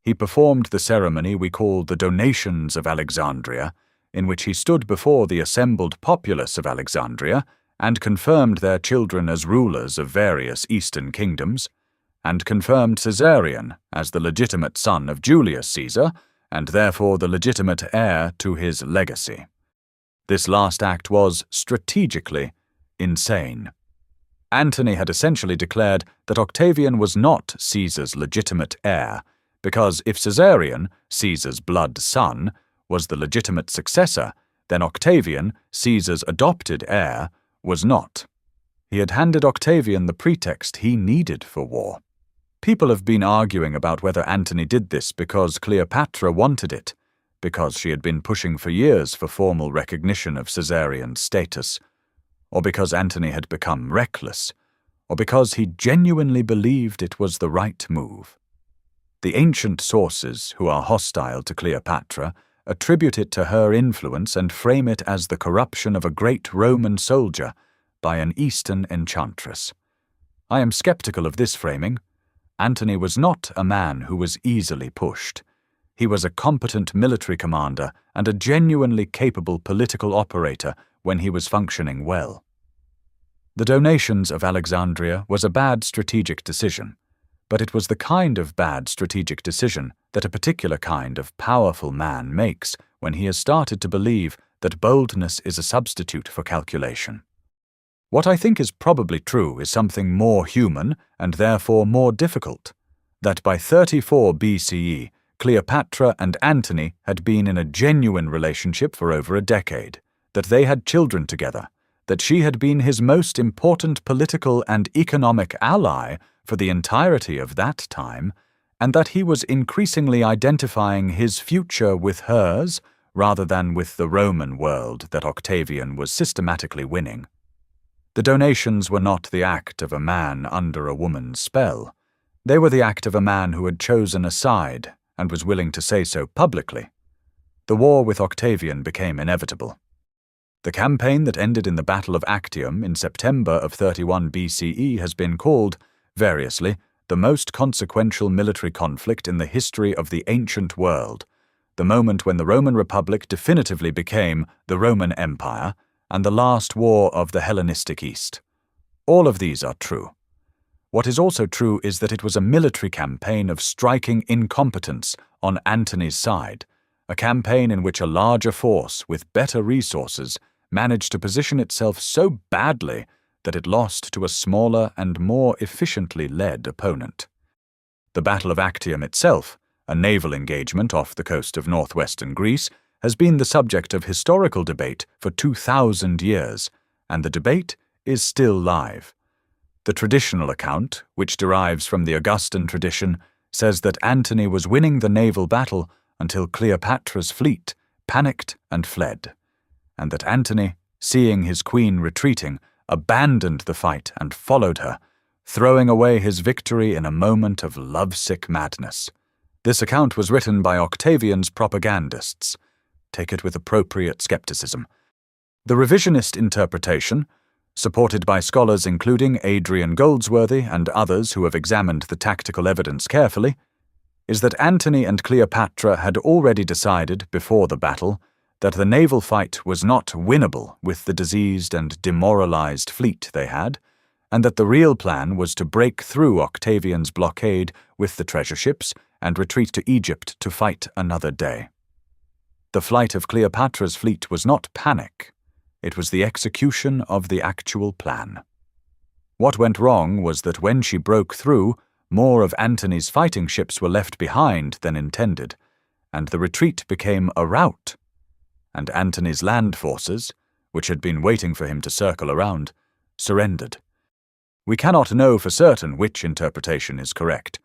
Speaker 1: He performed the ceremony we call the Donations of Alexandria, in which he stood before the assembled populace of Alexandria and confirmed their children as rulers of various Eastern kingdoms, and confirmed Caesarion as the legitimate son of Julius Caesar, and therefore the legitimate heir to his legacy. This last act was, strategically, insane. Antony had essentially declared that Octavian was not Caesar's legitimate heir, because if Caesarion, Caesar's blood son, was the legitimate successor, then Octavian, Caesar's adopted heir, was not. He had handed Octavian the pretext he needed for war. People have been arguing about whether Antony did this because Cleopatra wanted it, because she had been pushing for years for formal recognition of Caesarion's status, or because Antony had become reckless, or because he genuinely believed it was the right move. The ancient sources, who are hostile to Cleopatra, attribute it to her influence and frame it as the corruption of a great Roman soldier by an Eastern enchantress. I am skeptical of this framing. Antony was not a man who was easily pushed. He was a competent military commander and a genuinely capable political operator when he was functioning well. The Donations of Alexandria was a bad strategic decision, but it was the kind of bad strategic decision that a particular kind of powerful man makes when he has started to believe that boldness is a substitute for calculation. What I think is probably true is something more human and therefore more difficult, that by 34 BCE, Cleopatra and Antony had been in a genuine relationship for over a decade, that they had children together, that she had been his most important political and economic ally for the entirety of that time, and that he was increasingly identifying his future with hers rather than with the Roman world that Octavian was systematically winning. The donations were not the act of a man under a woman's spell. They were the act of a man who had chosen a side and was willing to say so publicly. The war with Octavian became inevitable. The campaign that ended in the Battle of Actium in September of 31 BCE has been called, variously, the most consequential military conflict in the history of the ancient world, the moment when the Roman Republic definitively became the Roman Empire and the last war of the Hellenistic East. All of these are true. What is also true is that it was a military campaign of striking incompetence on Antony's side, a campaign in which a larger force with better resources managed to position itself so badly that it lost to a smaller and more efficiently led opponent. The Battle of Actium itself, a naval engagement off the coast of northwestern Greece, has been the subject of historical debate for 2,000 years, and the debate is still live. The traditional account, which derives from the Augustan tradition, says that Antony was winning the naval battle until Cleopatra's fleet panicked and fled, and that Antony, seeing his queen retreating, abandoned the fight and followed her, throwing away his victory in a moment of lovesick madness. This account was written by Octavian's propagandists. Take it with appropriate skepticism. The revisionist interpretation, supported by scholars including Adrian Goldsworthy and others who have examined the tactical evidence carefully, is that Antony and Cleopatra had already decided before the battle that the naval fight was not winnable with the diseased and demoralized fleet they had, and that the real plan was to break through Octavian's blockade with the treasure ships and retreat to Egypt to fight another day. The flight of Cleopatra's fleet was not panic. It was the execution of the actual plan. What went wrong was that when she broke through, more of Antony's fighting ships were left behind than intended, and the retreat became a rout, and Antony's land forces, which had been waiting for him to circle around, surrendered. We cannot know for certain which interpretation is correct.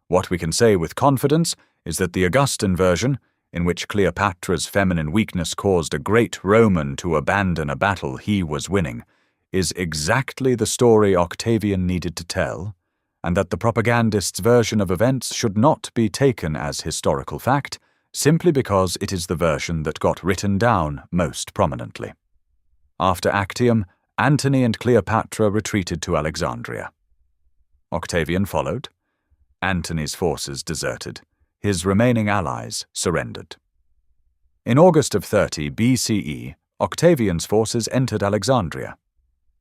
Speaker 1: What we can say with confidence is that the Augustan version, in which Cleopatra's feminine weakness caused a great Roman to abandon a battle he was winning, is exactly the story Octavian needed to tell, and that the propagandist's version of events should not be taken as historical fact, simply because it is the version that got written down most prominently. After Actium, Antony and Cleopatra retreated to Alexandria. Octavian followed. Antony's forces deserted. His remaining allies surrendered. In August of 30 BCE, Octavian's forces entered Alexandria.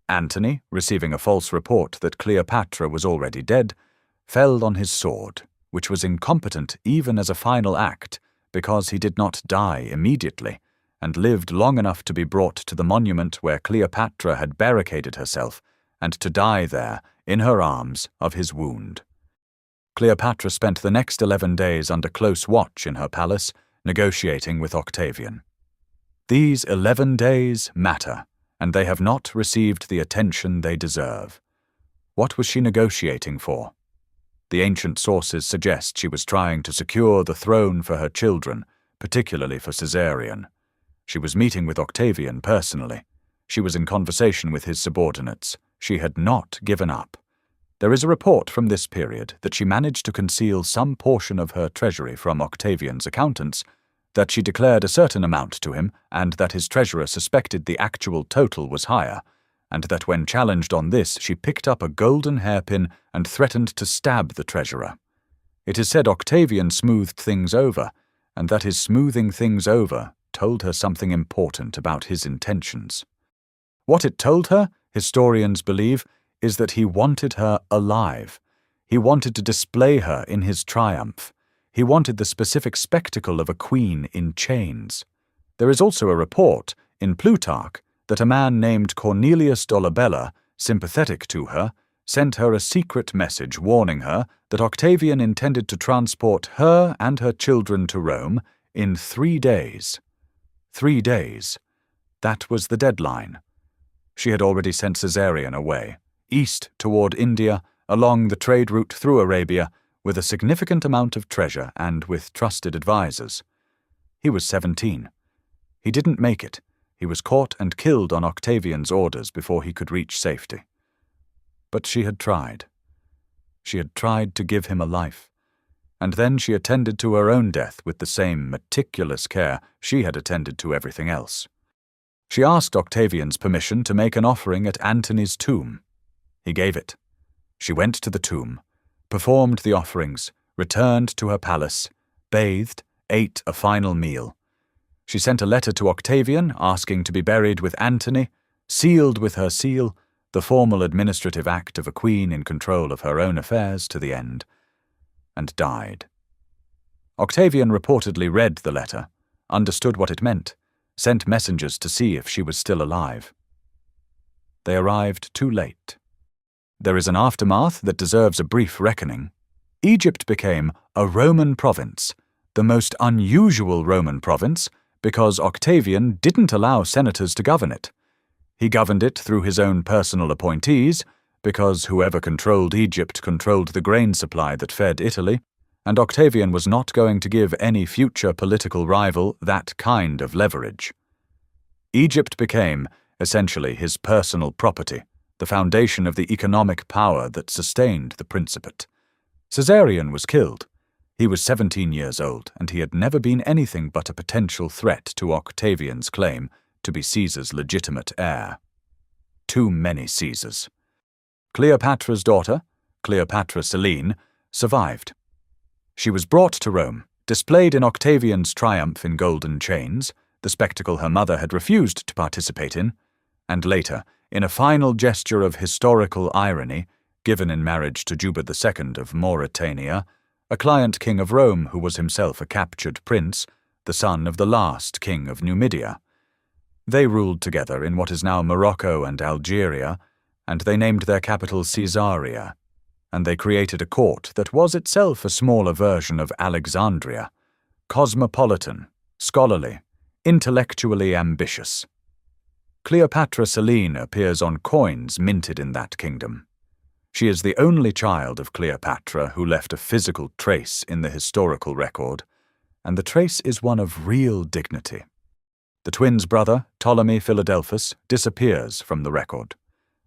Speaker 1: Antony, receiving a false report that Cleopatra was already dead, fell on his sword, which was incompetent even as a final act because he did not die immediately and lived long enough to be brought to the monument where Cleopatra had barricaded herself and to die there, in her arms, of his wound. Cleopatra spent the next 11 days under close watch in her palace, negotiating with Octavian. These 11 days matter, and they have not received the attention they deserve. What was she negotiating for? The ancient sources suggest she was trying to secure the throne for her children, particularly for Caesarion. She was meeting with Octavian personally. She was in conversation with his subordinates. She had not given up. There is a report from this period that she managed to conceal some portion of her treasury from Octavian's accountants, that she declared a certain amount to him, and that his treasurer suspected the actual total was higher, and that when challenged on this she picked up a golden hairpin and threatened to stab the treasurer. It is said Octavian smoothed things over, and that his smoothing things over told her something important about his intentions. What it told her, historians believe, is that he wanted her alive. He wanted to display her in his triumph. He wanted the specific spectacle of a queen in chains. There is also a report, in Plutarch, that a man named Cornelius Dolabella, sympathetic to her, sent her a secret message warning her that Octavian intended to transport her and her children to Rome in 3 days. 3 days. That was the deadline. She had already sent Caesarion away, east toward India, along the trade route through Arabia, with a significant amount of treasure and with trusted advisers. He was 17. He didn't make it. He was caught and killed on Octavian's orders before he could reach safety. But she had tried. She had tried to give him a life, and then she attended to her own death with the same meticulous care she had attended to everything else. She asked Octavian's permission to make an offering at Antony's tomb. He gave it. She went to the tomb, performed the offerings, returned to her palace, bathed, ate a final meal. She sent a letter to Octavian asking to be buried with Antony, sealed with her seal, the formal administrative act of a queen in control of her own affairs to the end, and died. Octavian reportedly read the letter, understood what it meant, sent messengers to see if she was still alive. They arrived too late. There is an aftermath that deserves a brief reckoning. Egypt became a Roman province, the most unusual Roman province, because Octavian didn't allow senators to govern it. He governed it through his own personal appointees, because whoever controlled Egypt controlled the grain supply that fed Italy, and Octavian was not going to give any future political rival that kind of leverage. Egypt became, essentially, his personal property, the foundation of the economic power that sustained the principate. Caesarion was killed. He was 17 years old, and he had never been anything but a potential threat to Octavian's claim to be Caesar's legitimate heir. Too many Caesars. Cleopatra's daughter, Cleopatra VII, survived. She was brought to Rome, displayed in Octavian's triumph in golden chains, the spectacle her mother had refused to participate in, and later, in a final gesture of historical irony, given in marriage to Juba II of Mauritania, a client king of Rome who was himself a captured prince, the son of the last king of Numidia. They ruled together in what is now Morocco and Algeria, and they named their capital Caesarea, and they created a court that was itself a smaller version of Alexandria, cosmopolitan, scholarly, intellectually ambitious. Cleopatra VII appears on coins minted in that kingdom. She is the only child of Cleopatra who left a physical trace in the historical record, and the trace is one of real dignity. The twins' brother, Ptolemy Philadelphus, disappears from the record.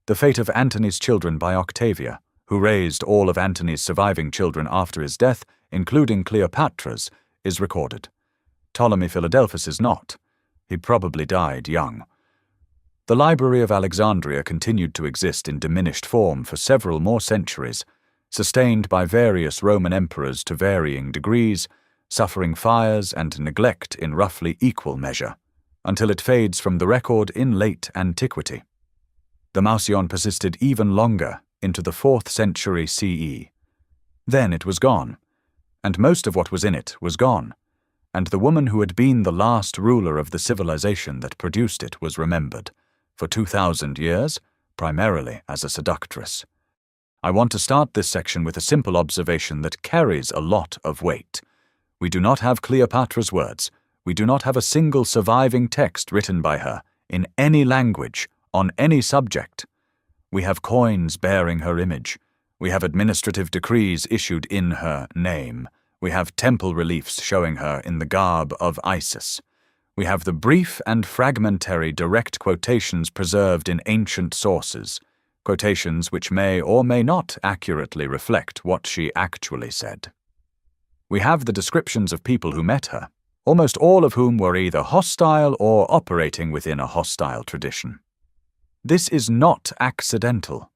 Speaker 1: The fate of Antony's children by Octavia, who raised all of Antony's surviving children after his death, including Cleopatra's, is recorded. Ptolemy Philadelphus is not. He probably died young. The Library of Alexandria continued to exist in diminished form for several more centuries, sustained by various Roman emperors to varying degrees, suffering fires and neglect in roughly equal measure, until it fades from the record in late antiquity. The Mouseion persisted even longer, into the 4th century CE. Then it was gone, and most of what was in it was gone, and the woman who had been the last ruler of the civilization that produced it was remembered, for 2,000 years, primarily as a seductress. I want to start this section with a simple observation that carries a lot of weight. We do not have Cleopatra's words. We do not have a single surviving text written by her, in any language, on any subject. We have coins bearing her image. We have administrative decrees issued in her name. We have temple reliefs showing her in the garb of Isis. We have the brief and fragmentary direct quotations preserved in ancient sources, quotations which may or may not accurately reflect what she actually said. We have the descriptions of people who met her, almost all of whom were either hostile or operating within a hostile tradition. This is not accidental.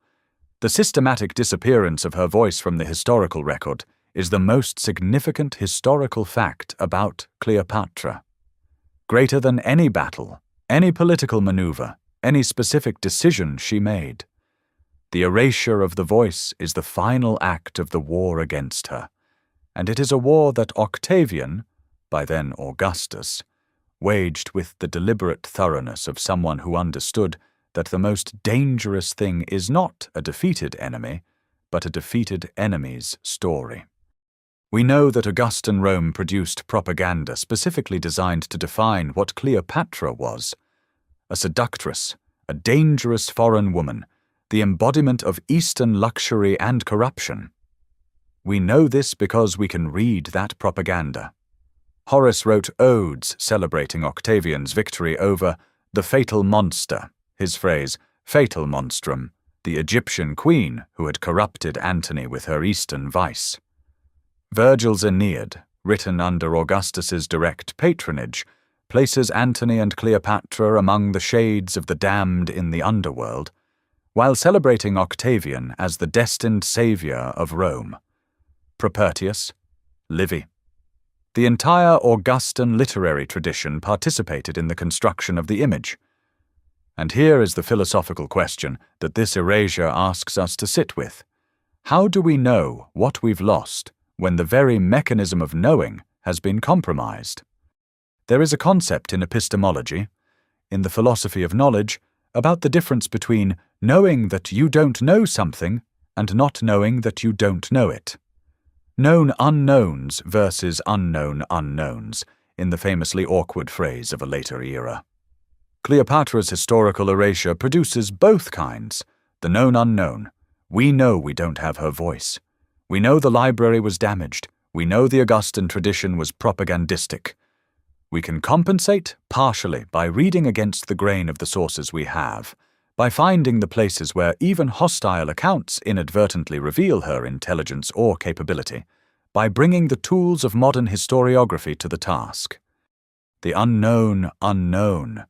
Speaker 1: The systematic disappearance of her voice from the historical record is the most significant historical fact about Cleopatra. Greater than any battle, any political maneuver, any specific decision she made. The erasure of the voice is the final act of the war against her, and it is a war that Octavian, by then Augustus, waged with the deliberate thoroughness of someone who understood that the most dangerous thing is not a defeated enemy, but a defeated enemy's story. We know that Augustan Rome produced propaganda specifically designed to define what Cleopatra was: a seductress, a dangerous foreign woman, the embodiment of Eastern luxury and corruption. We know this because we can read that propaganda. Horace wrote odes celebrating Octavian's victory over the fatal monster, his phrase, fatal monstrum, the Egyptian queen who had corrupted Antony with her Eastern vice. Virgil's Aeneid, written under Augustus's direct patronage, places Antony and Cleopatra among the shades of the damned in the underworld, while celebrating Octavian as the destined savior of Rome. Propertius, Livy. The entire Augustan literary tradition participated in the construction of the image. And here is the philosophical question that this erasure asks us to sit with. How do we know what we've lost when the very mechanism of knowing has been compromised? There is a concept in epistemology, in the philosophy of knowledge, about the difference between knowing that you don't know something and not knowing that you don't know it. Known unknowns versus unknown unknowns, in the famously awkward phrase of a later era. Cleopatra's historical erasure produces both kinds. The known unknown. We know we don't have her voice. We know the library was damaged. We know the Augustan tradition was propagandistic. We can compensate partially by reading against the grain of the sources we have, by finding the places where even hostile accounts inadvertently reveal her intelligence or capability, by bringing the tools of modern historiography to the task. The unknown unknown.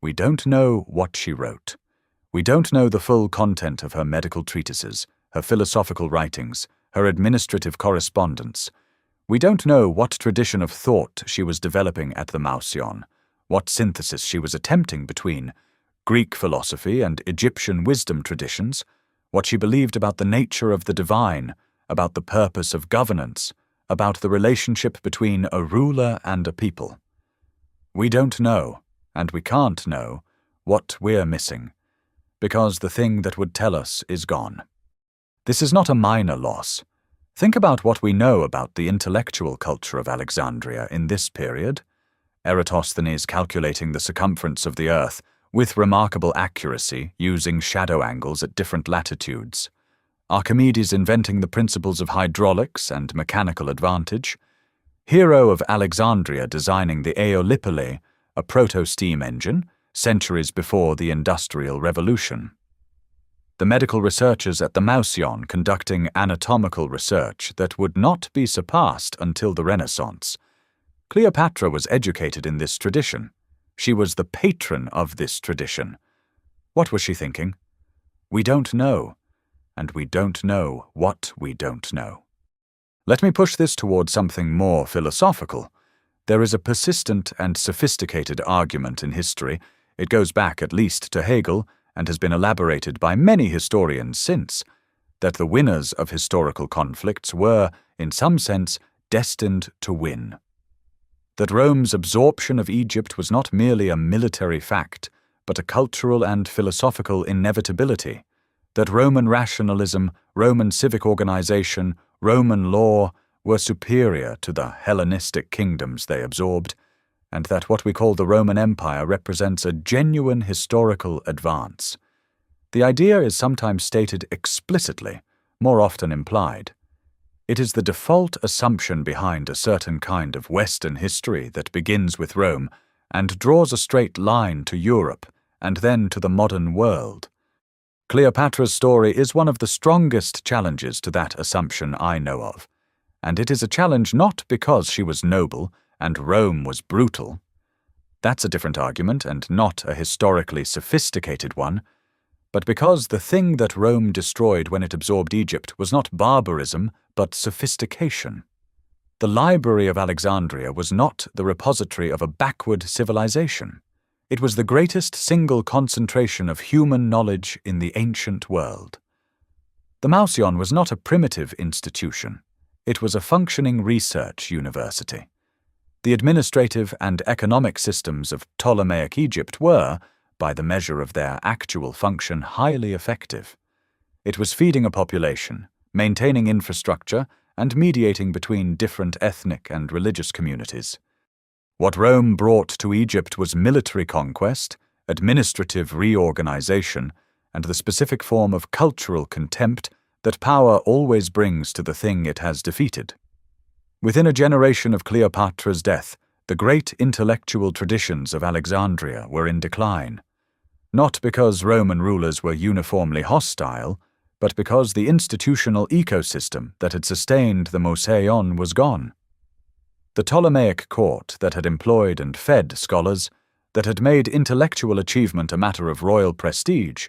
Speaker 1: We don't know what she wrote. We don't know the full content of her medical treatises, her philosophical writings, her administrative correspondence. We don't know what tradition of thought she was developing at the Mausion, what synthesis she was attempting between Greek philosophy and Egyptian wisdom traditions, what she believed about the nature of the divine, about the purpose of governance, about the relationship between a ruler and a people. We don't know, and we can't know, what we're missing, because the thing that would tell us is gone. This is not a minor loss. Think about what we know about the intellectual culture of Alexandria in this period. Eratosthenes calculating the circumference of the earth with remarkable accuracy using shadow angles at different latitudes. Archimedes inventing the principles of hydraulics and mechanical advantage. Hero of Alexandria designing the Aeolipile, a proto-steam engine, centuries before the Industrial Revolution. The medical researchers at the Mausion conducting anatomical research that would not be surpassed until the Renaissance. Cleopatra was educated in this tradition. She was the patron of this tradition. What was she thinking? We don't know, and we don't know what we don't know. Let me push this toward something more philosophical. There is a persistent and sophisticated argument in history. It goes back at least to Hegel and has been elaborated by many historians since, that the winners of historical conflicts were, in some sense, destined to win. That Rome's absorption of Egypt was not merely a military fact, but a cultural and philosophical inevitability. That Roman rationalism, Roman civic organization, Roman law were superior to the Hellenistic kingdoms they absorbed, and that what we call the Roman Empire represents a genuine historical advance. The idea is sometimes stated explicitly, more often implied. It is the default assumption behind a certain kind of Western history that begins with Rome and draws a straight line to Europe and then to the modern world. Cleopatra's story is one of the strongest challenges to that assumption I know of, and it is a challenge not because she was noble and Rome was brutal. That's a different argument and not a historically sophisticated one, but because the thing that Rome destroyed when it absorbed Egypt was not barbarism, but sophistication. The Library of Alexandria was not the repository of a backward civilization. It was the greatest single concentration of human knowledge in the ancient world. The Mausion was not a primitive institution. It was a functioning research university. The administrative and economic systems of Ptolemaic Egypt were, by the measure of their actual function, highly effective. It was feeding a population, maintaining infrastructure, and mediating between different ethnic and religious communities. What Rome brought to Egypt was military conquest, administrative reorganization, and the specific form of cultural contempt that power always brings to the thing it has defeated. Within a generation of Cleopatra's death, the great intellectual traditions of Alexandria were in decline, not because Roman rulers were uniformly hostile, but because the institutional ecosystem that had sustained the Mouseion was gone. The Ptolemaic court that had employed and fed scholars, that had made intellectual achievement a matter of royal prestige,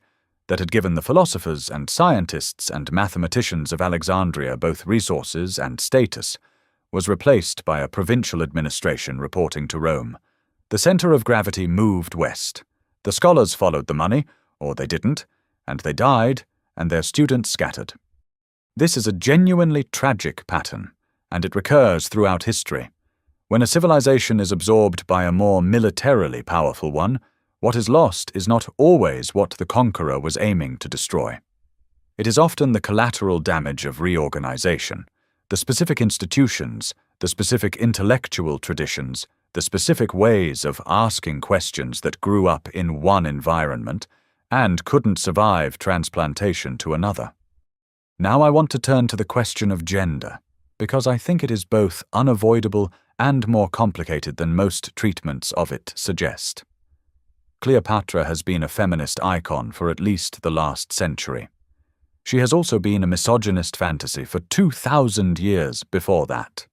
Speaker 1: that had given the philosophers and scientists and mathematicians of Alexandria both resources and status, was replaced by a provincial administration reporting to Rome. The center of gravity moved west. The scholars followed the money, or they didn't, and they died, and their students scattered. This is a genuinely tragic pattern, and it recurs throughout history. When a civilization is absorbed by a more militarily powerful one, what is lost is not always what the conqueror was aiming to destroy. It is often the collateral damage of reorganization, the specific institutions, the specific intellectual traditions, the specific ways of asking questions that grew up in one environment and couldn't survive transplantation to another. Now I want to turn to the question of gender, because I think it is both unavoidable and more complicated than most treatments of it suggest. Cleopatra has been a feminist icon for at least the last century. She has also been a misogynist fantasy for 2,000 years before that.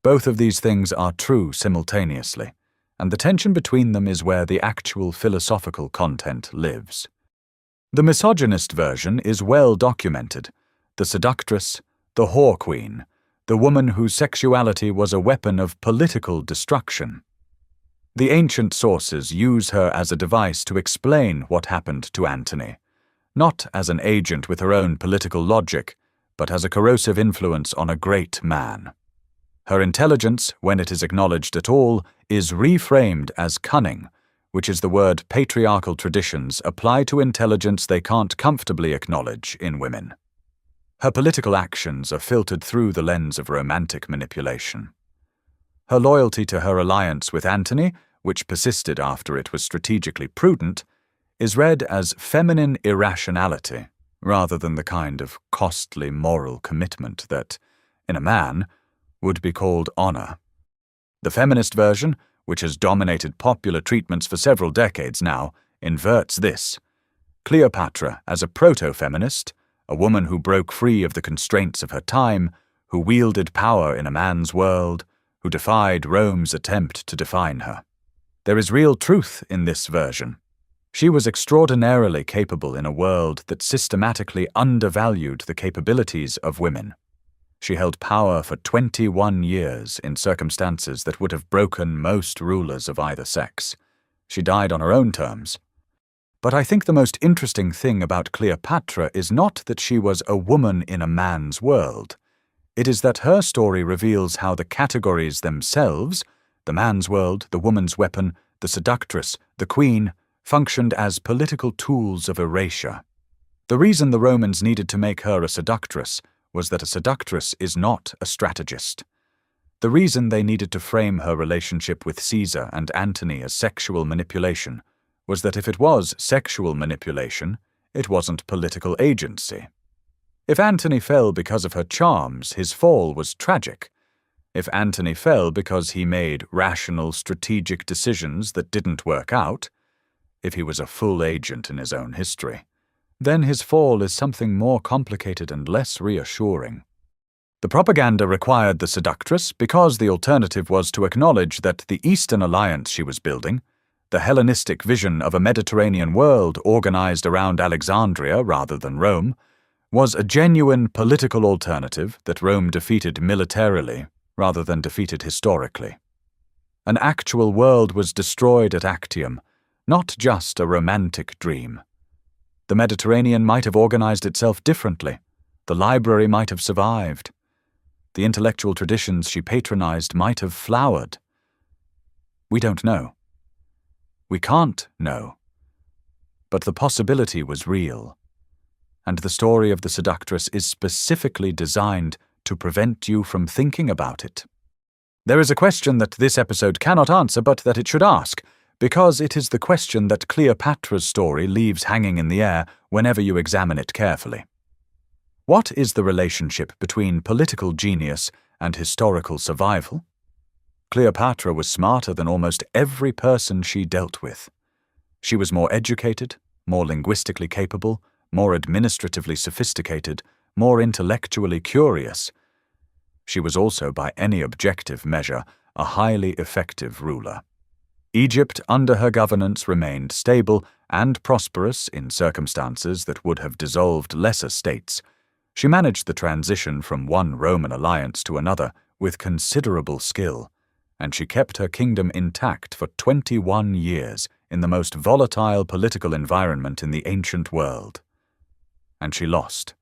Speaker 1: Both of these things are true simultaneously, and the tension between them is where the actual philosophical content lives. The misogynist version is well documented: the seductress, the whore queen, the woman whose sexuality was a weapon of political destruction. The ancient sources use her as a device to explain what happened to Antony, not as an agent with her own political logic, but as a corrosive influence on a great man. Her intelligence, when it is acknowledged at all, is reframed as cunning, which is the word patriarchal traditions apply to intelligence they can't comfortably acknowledge in women. Her political actions are filtered through the lens of romantic manipulation. Her loyalty to her alliance with Antony, which persisted after it was strategically prudent, is read as feminine irrationality rather than the kind of costly moral commitment that, in a man, would be called honor. The feminist version, which has dominated popular treatments for several decades now, inverts this. Cleopatra as a proto-feminist, a woman who broke free of the constraints of her time, who wielded power in a man's world, who defied Rome's attempt to define her. There is real truth in this version. She was extraordinarily capable in a world that systematically undervalued the capabilities of women. She held power for 21 years in circumstances that would have broken most rulers of either sex. She died on her own terms. But I think the most interesting thing about Cleopatra is not that she was a woman in a man's world. It is that her story reveals how the categories themselves, the man's world, the woman's weapon, the seductress, the queen, functioned as political tools of erasure. The reason the Romans needed to make her a seductress was that a seductress is not a strategist. The reason they needed to frame her relationship with Caesar and Antony as sexual manipulation was that if it was sexual manipulation, it wasn't political agency. If Antony fell because of her charms, his fall was tragic. If Antony fell because he made rational, strategic decisions that didn't work out, if he was a full agent in his own history, then his fall is something more complicated and less reassuring. The propaganda required the seductress because the alternative was to acknowledge that the Eastern alliance she was building, the Hellenistic vision of a Mediterranean world organized around Alexandria rather than Rome, was a genuine political alternative that Rome defeated militarily rather than defeated historically. An actual world was destroyed at Actium, not just a romantic dream. The Mediterranean might have organized itself differently. The library might have survived. The intellectual traditions she patronized might have flowered. We don't know. We can't know. But the possibility was real. And the story of the seductress is specifically designed to prevent you from thinking about it. There is a question that this episode cannot answer, but that it should ask. because it is the question that Cleopatra's story leaves hanging in the air whenever you examine it carefully. What is the relationship between political genius and historical survival? Cleopatra was smarter than almost every person she dealt with. She was more educated, more linguistically capable, more administratively sophisticated, more intellectually curious. She was also, by any objective measure, a highly effective ruler. Egypt under her governance remained stable and prosperous in circumstances that would have dissolved lesser states. She managed the transition from one Roman alliance to another with considerable skill, and she kept her kingdom intact for 21 years in the most volatile political environment in the ancient world. And she lost.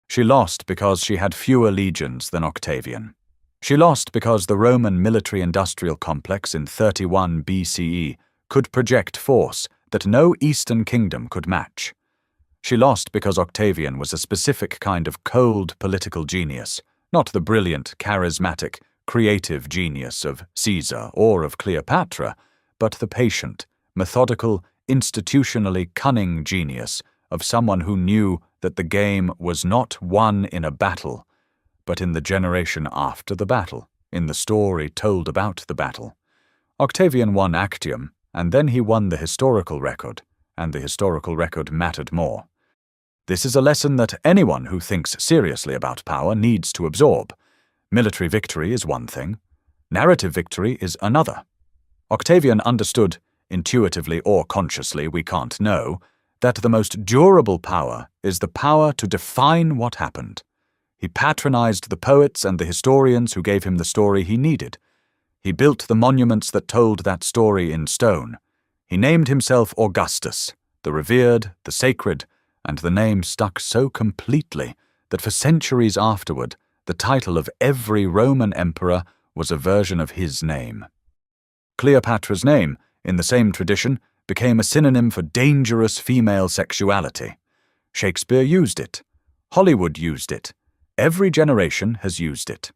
Speaker 1: She lost because she had fewer legions than Octavian. She lost because the Roman military-industrial complex in 31 BCE could project force that no Eastern kingdom could match. She lost because Octavian was a specific kind of cold political genius, not the brilliant, charismatic, creative genius of Caesar or of Cleopatra, but the patient, methodical, institutionally cunning genius of someone who knew that the game was not won in a battle, but in the generation after the battle, in the story told about the battle. Octavian won Actium, and then he won the historical record, and the historical record mattered more. This is a lesson that anyone who thinks seriously about power needs to absorb. Military victory is one thing. Narrative victory is another. Octavian understood, intuitively or consciously, we can't know, that the most durable power is the power to define what happened. He patronized the poets and the historians who gave him the story he needed. He built the monuments that told that story in stone. He named himself Augustus, the revered, the sacred, and the name stuck so completely that for centuries afterward, the title of every Roman emperor was a version of his name. Cleopatra's name, in the same tradition, became a synonym for dangerous female sexuality. Shakespeare used it. Hollywood used it. Every generation has used it.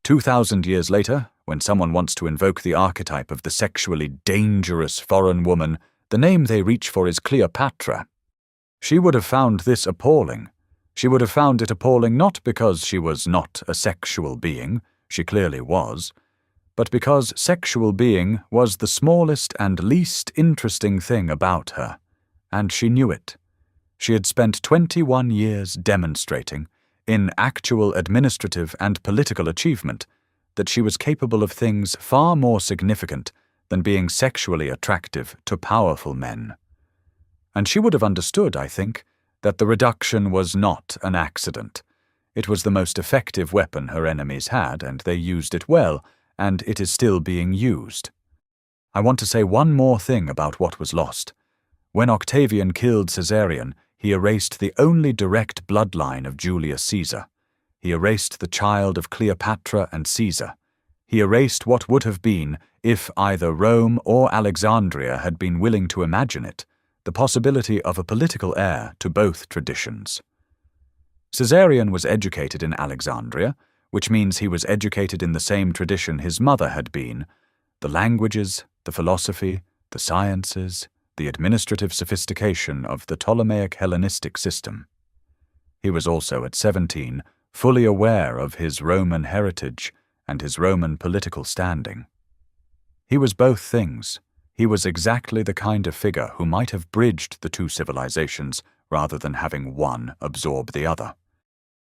Speaker 1: 2,000 years later, when someone wants to invoke the archetype of the sexually dangerous foreign woman, the name they reach for is Cleopatra. She would have found this appalling. She would have found it appalling not because she was not a sexual being, she clearly was, but because sexual being was the smallest and least interesting thing about her, and she knew it. She had spent 21 years demonstrating, in actual administrative and political achievement, that she was capable of things far more significant than being sexually attractive to powerful men. And she would have understood, I think, that the reduction was not an accident. It was the most effective weapon her enemies had, and they used it well, and it is still being used. I want to say one more thing about what was lost. When Octavian killed Caesarion, he erased the only direct bloodline of Julius Caesar. He erased the child of Cleopatra and Caesar. He erased what would have been, if either Rome or Alexandria had been willing to imagine it, the possibility of a political heir to both traditions. Caesarion was educated in Alexandria, which means he was educated in the same tradition his mother had been: the languages, the philosophy, the sciences, the administrative sophistication of the Ptolemaic Hellenistic system. He was also, at 17, fully aware of his Roman heritage and his Roman political standing. He was both things. He was exactly the kind of figure who might have bridged the two civilizations rather than having one absorb the other.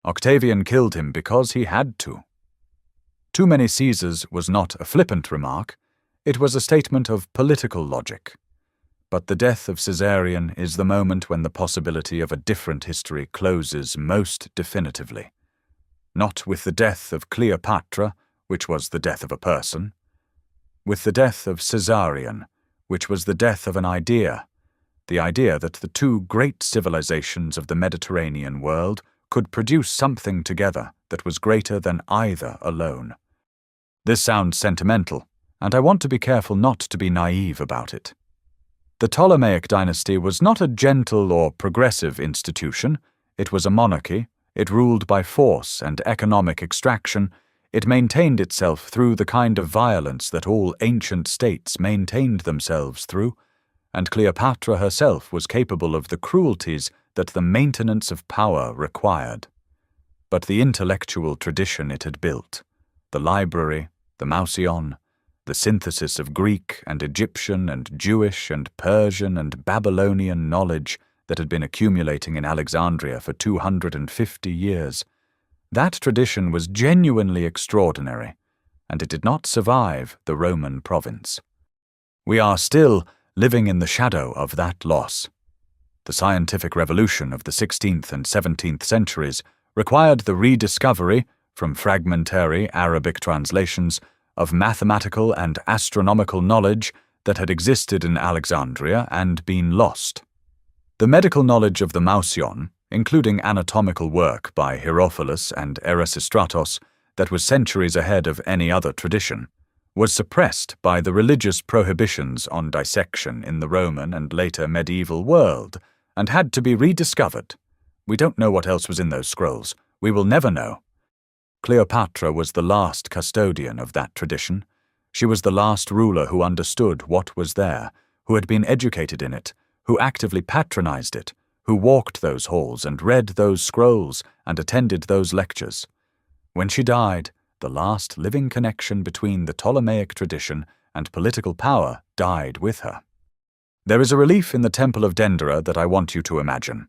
Speaker 1: Octavian killed him because he had to. Too many Caesars was not a flippant remark, it was a statement of political logic. But the death of Caesarion is the moment when the possibility of a different history closes most definitively. Not with the death of Cleopatra, which was the death of a person. With the death of Caesarion, which was the death of an idea, the idea that the two great civilizations of the Mediterranean world could produce something together that was greater than either alone. This sounds sentimental, and I want to be careful not to be naive about it. The Ptolemaic dynasty was not a gentle or progressive institution. It was a monarchy. It ruled by force and economic extraction. It maintained itself through the kind of violence that all ancient states maintained themselves through, and Cleopatra herself was capable of the cruelties that the maintenance of power required. But the intellectual tradition it had built, the library, the Mausion, the synthesis of Greek and Egyptian and Jewish and Persian and Babylonian knowledge that had been accumulating in Alexandria for 250 years, that tradition was genuinely extraordinary, and it did not survive the Roman province. We are still living in the shadow of that loss. The scientific revolution of the 16th and 17th centuries required the rediscovery, from fragmentary Arabic translations, of mathematical and astronomical knowledge that had existed in Alexandria and been lost. The medical knowledge of the Mausion, including anatomical work by Herophilus and Erasistratos that was centuries ahead of any other tradition, was suppressed by the religious prohibitions on dissection in the Roman and later medieval world, and had to be rediscovered. We don't know what else was in those scrolls. We will never know. Cleopatra was the last custodian of that tradition. She was the last ruler who understood what was there, who had been educated in it, who actively patronized it, who walked those halls and read those scrolls and attended those lectures. When she died, the last living connection between the Ptolemaic tradition and political power died with her. There is a relief in the Temple of Dendera that I want you to imagine.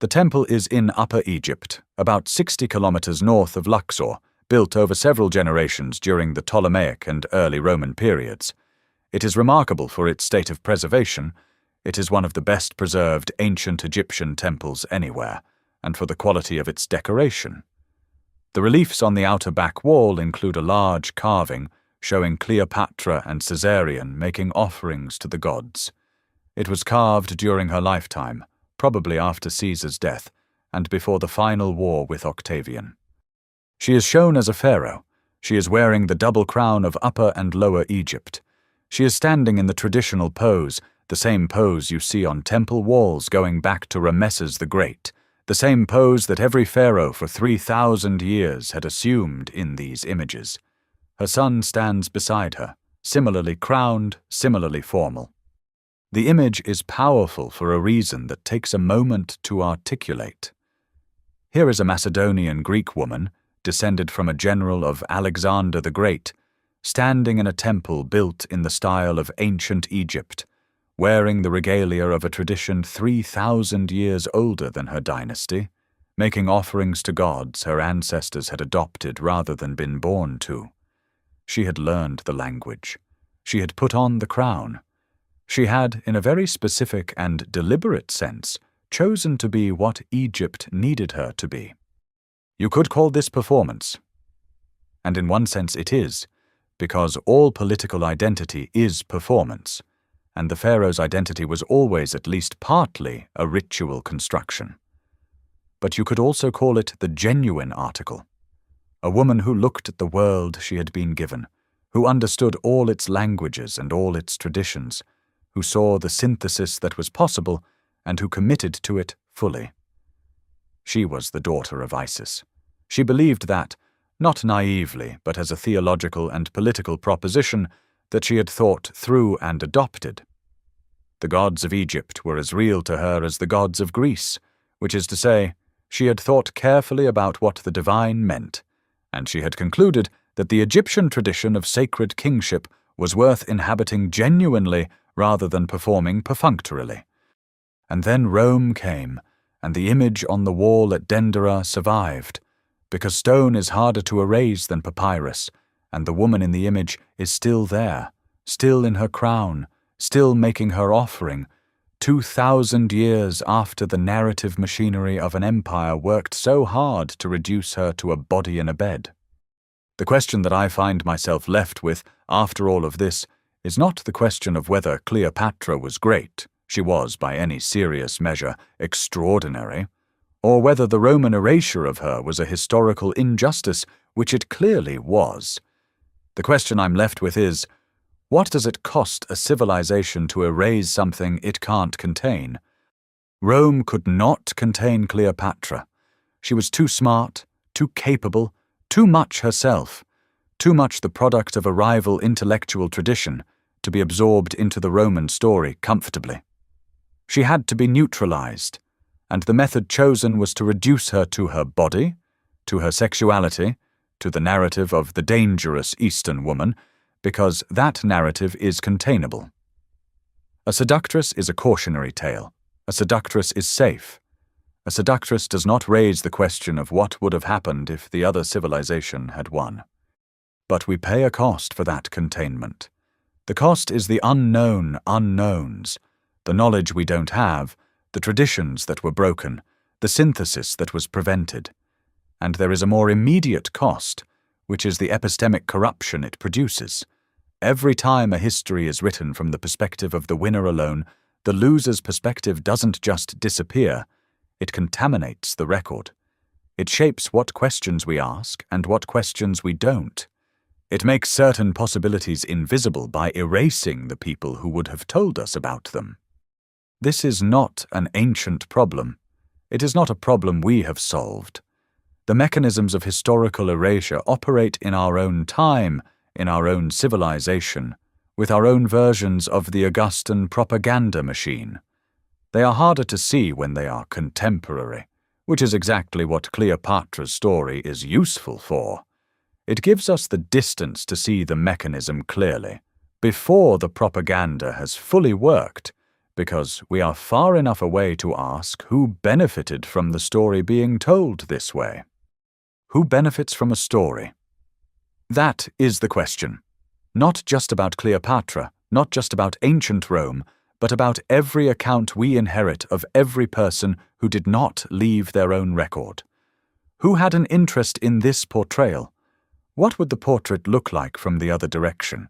Speaker 1: The temple is in Upper Egypt, about 60 kilometers north of Luxor, built over several generations during the Ptolemaic and early Roman periods. It is remarkable for its state of preservation. It is one of the best preserved ancient Egyptian temples anywhere, and for the quality of its decoration. The reliefs on the outer back wall include a large carving showing Cleopatra and Caesarion making offerings to the gods. It was carved during her lifetime, probably after Caesar's death, and before the final war with Octavian. She is shown as a pharaoh. She is wearing the double crown of Upper and Lower Egypt. She is standing in the traditional pose, the same pose you see on temple walls going back to Rameses the Great, the same pose that every pharaoh for 3,000 years had assumed in these images. Her son stands beside her, similarly crowned, similarly formal. The image is powerful for a reason that takes a moment to articulate. Here is a Macedonian Greek woman, descended from a general of Alexander the Great, standing in a temple built in the style of ancient Egypt, wearing the regalia of a tradition 3,000 years older than her dynasty, making offerings to gods her ancestors had adopted rather than been born to. She had learned the language. She had put on the crown. She had, in a very specific and deliberate sense, chosen to be what Egypt needed her to be. You could call this performance. And in one sense it is, because all political identity is performance, and the pharaoh's identity was always at least partly a ritual construction. But you could also call it the genuine article, a woman who looked at the world she had been given, who understood all its languages and all its traditions, who saw the synthesis that was possible and who committed to it fully. She was the daughter of Isis. She believed that, not naively, but as a theological and political proposition that she had thought through and adopted. The gods of Egypt were as real to her as the gods of Greece, which is to say, she had thought carefully about what the divine meant, and she had concluded that the Egyptian tradition of sacred kingship was worth inhabiting genuinely rather than performing perfunctorily. And then Rome came, and the image on the wall at Dendera survived, because stone is harder to erase than papyrus, and the woman in the image is still there, still in her crown, still making her offering, 2,000 years after the narrative machinery of an empire worked so hard to reduce her to a body in a bed. The question that I find myself left with after all of this is not the question of whether Cleopatra was great, she was by any serious measure extraordinary, or whether the Roman erasure of her was a historical injustice, which it clearly was. The question I'm left with is, what does it cost a civilization to erase something it can't contain? Rome could not contain Cleopatra. She was too smart, too capable, too much herself. too much the product of a rival intellectual tradition to be absorbed into the Roman story comfortably. She had to be neutralized, and the method chosen was to reduce her to her body, to her sexuality, to the narrative of the dangerous Eastern woman, because that narrative is containable. A seductress is a cautionary tale. A seductress is safe. A seductress does not raise the question of what would have happened if the other civilization had won. But we pay a cost for that containment. The cost is the unknown unknowns, the knowledge we don't have, the traditions that were broken, the synthesis that was prevented. And there is a more immediate cost, which is the epistemic corruption it produces. Every time a history is written from the perspective of the winner alone, the loser's perspective doesn't just disappear, it contaminates the record. It shapes what questions we ask and what questions we don't. It makes certain possibilities invisible by erasing the people who would have told us about them. This is not an ancient problem. It is not a problem we have solved. The mechanisms of historical erasure operate in our own time, in our own civilization, with our own versions of the Augustan propaganda machine. They are harder to see when they are contemporary, which is exactly what Cleopatra's story is useful for. It gives us the distance to see the mechanism clearly, before the propaganda has fully worked, because we are far enough away to ask who benefited from the story being told this way. Who benefits from a story? That is the question. Not just about Cleopatra, not just about ancient Rome, but about every account we inherit of every person who did not leave their own record. Who had an interest in this portrayal? What would the portrait look like from the other direction?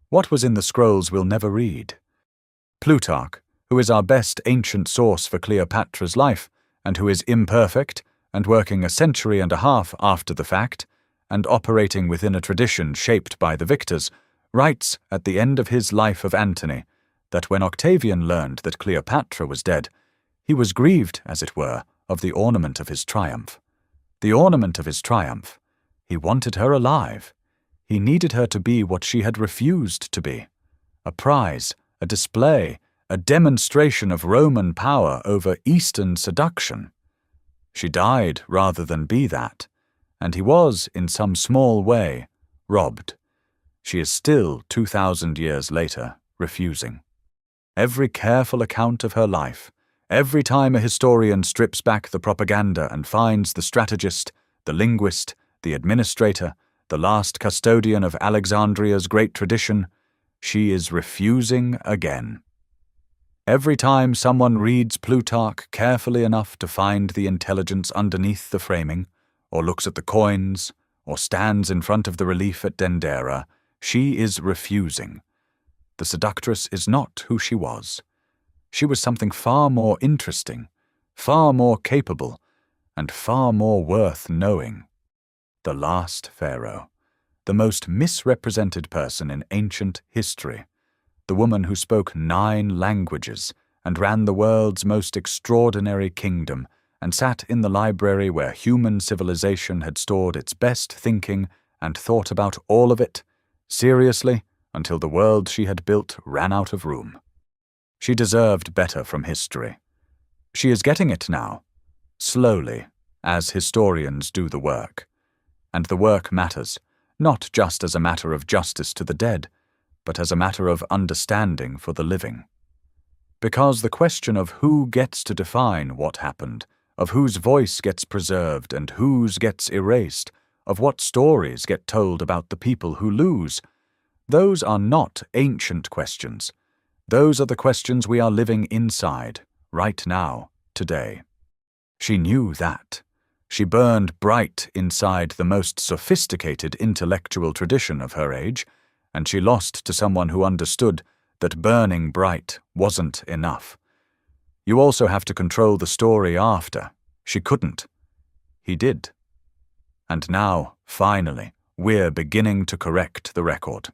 Speaker 1: What was in the scrolls we'll never read? Plutarch, who is our best ancient source for Cleopatra's life, and who is imperfect, and working a century and a half after the fact, and operating within a tradition shaped by the victors, writes at the end of his Life of Antony that when Octavian learned that Cleopatra was dead, he was grieved, as it were, of the ornament of his triumph. The ornament of his triumph. He wanted her alive. He needed her to be what she had refused to be. A prize, a display, a demonstration of Roman power over Eastern seduction. She died rather than be that, and he was, in some small way, robbed. She is still, 2,000 years later, refusing. Every careful account of her life, every time a historian strips back the propaganda and finds the strategist, the linguist, the administrator, the last custodian of Alexandria's great tradition, she is refusing again. Every time someone reads Plutarch carefully enough to find the intelligence underneath the framing, or looks at the coins, or stands in front of the relief at Dendera, she is refusing. The seductress is not who she was. She was something far more interesting, far more capable, and far more worth knowing. The last pharaoh, the most misrepresented person in ancient history, the woman who spoke 9 languages and ran the world's most extraordinary kingdom and sat in the library where human civilization had stored its best thinking and thought about all of it, seriously, until the world she had built ran out of room. She deserved better from history. She is getting it now, slowly, as historians do the work. And the work matters, not just as a matter of justice to the dead, but as a matter of understanding for the living. Because the question of who gets to define what happened, of whose voice gets preserved and whose gets erased, of what stories get told about the people who lose, those are not ancient questions. Those are the questions we are living inside, right now, today. She knew that. She burned bright inside the most sophisticated intellectual tradition of her age, and she lost to someone who understood that burning bright wasn't enough. You also have to control the story after. She couldn't. He did. And now, finally, we're beginning to correct the record.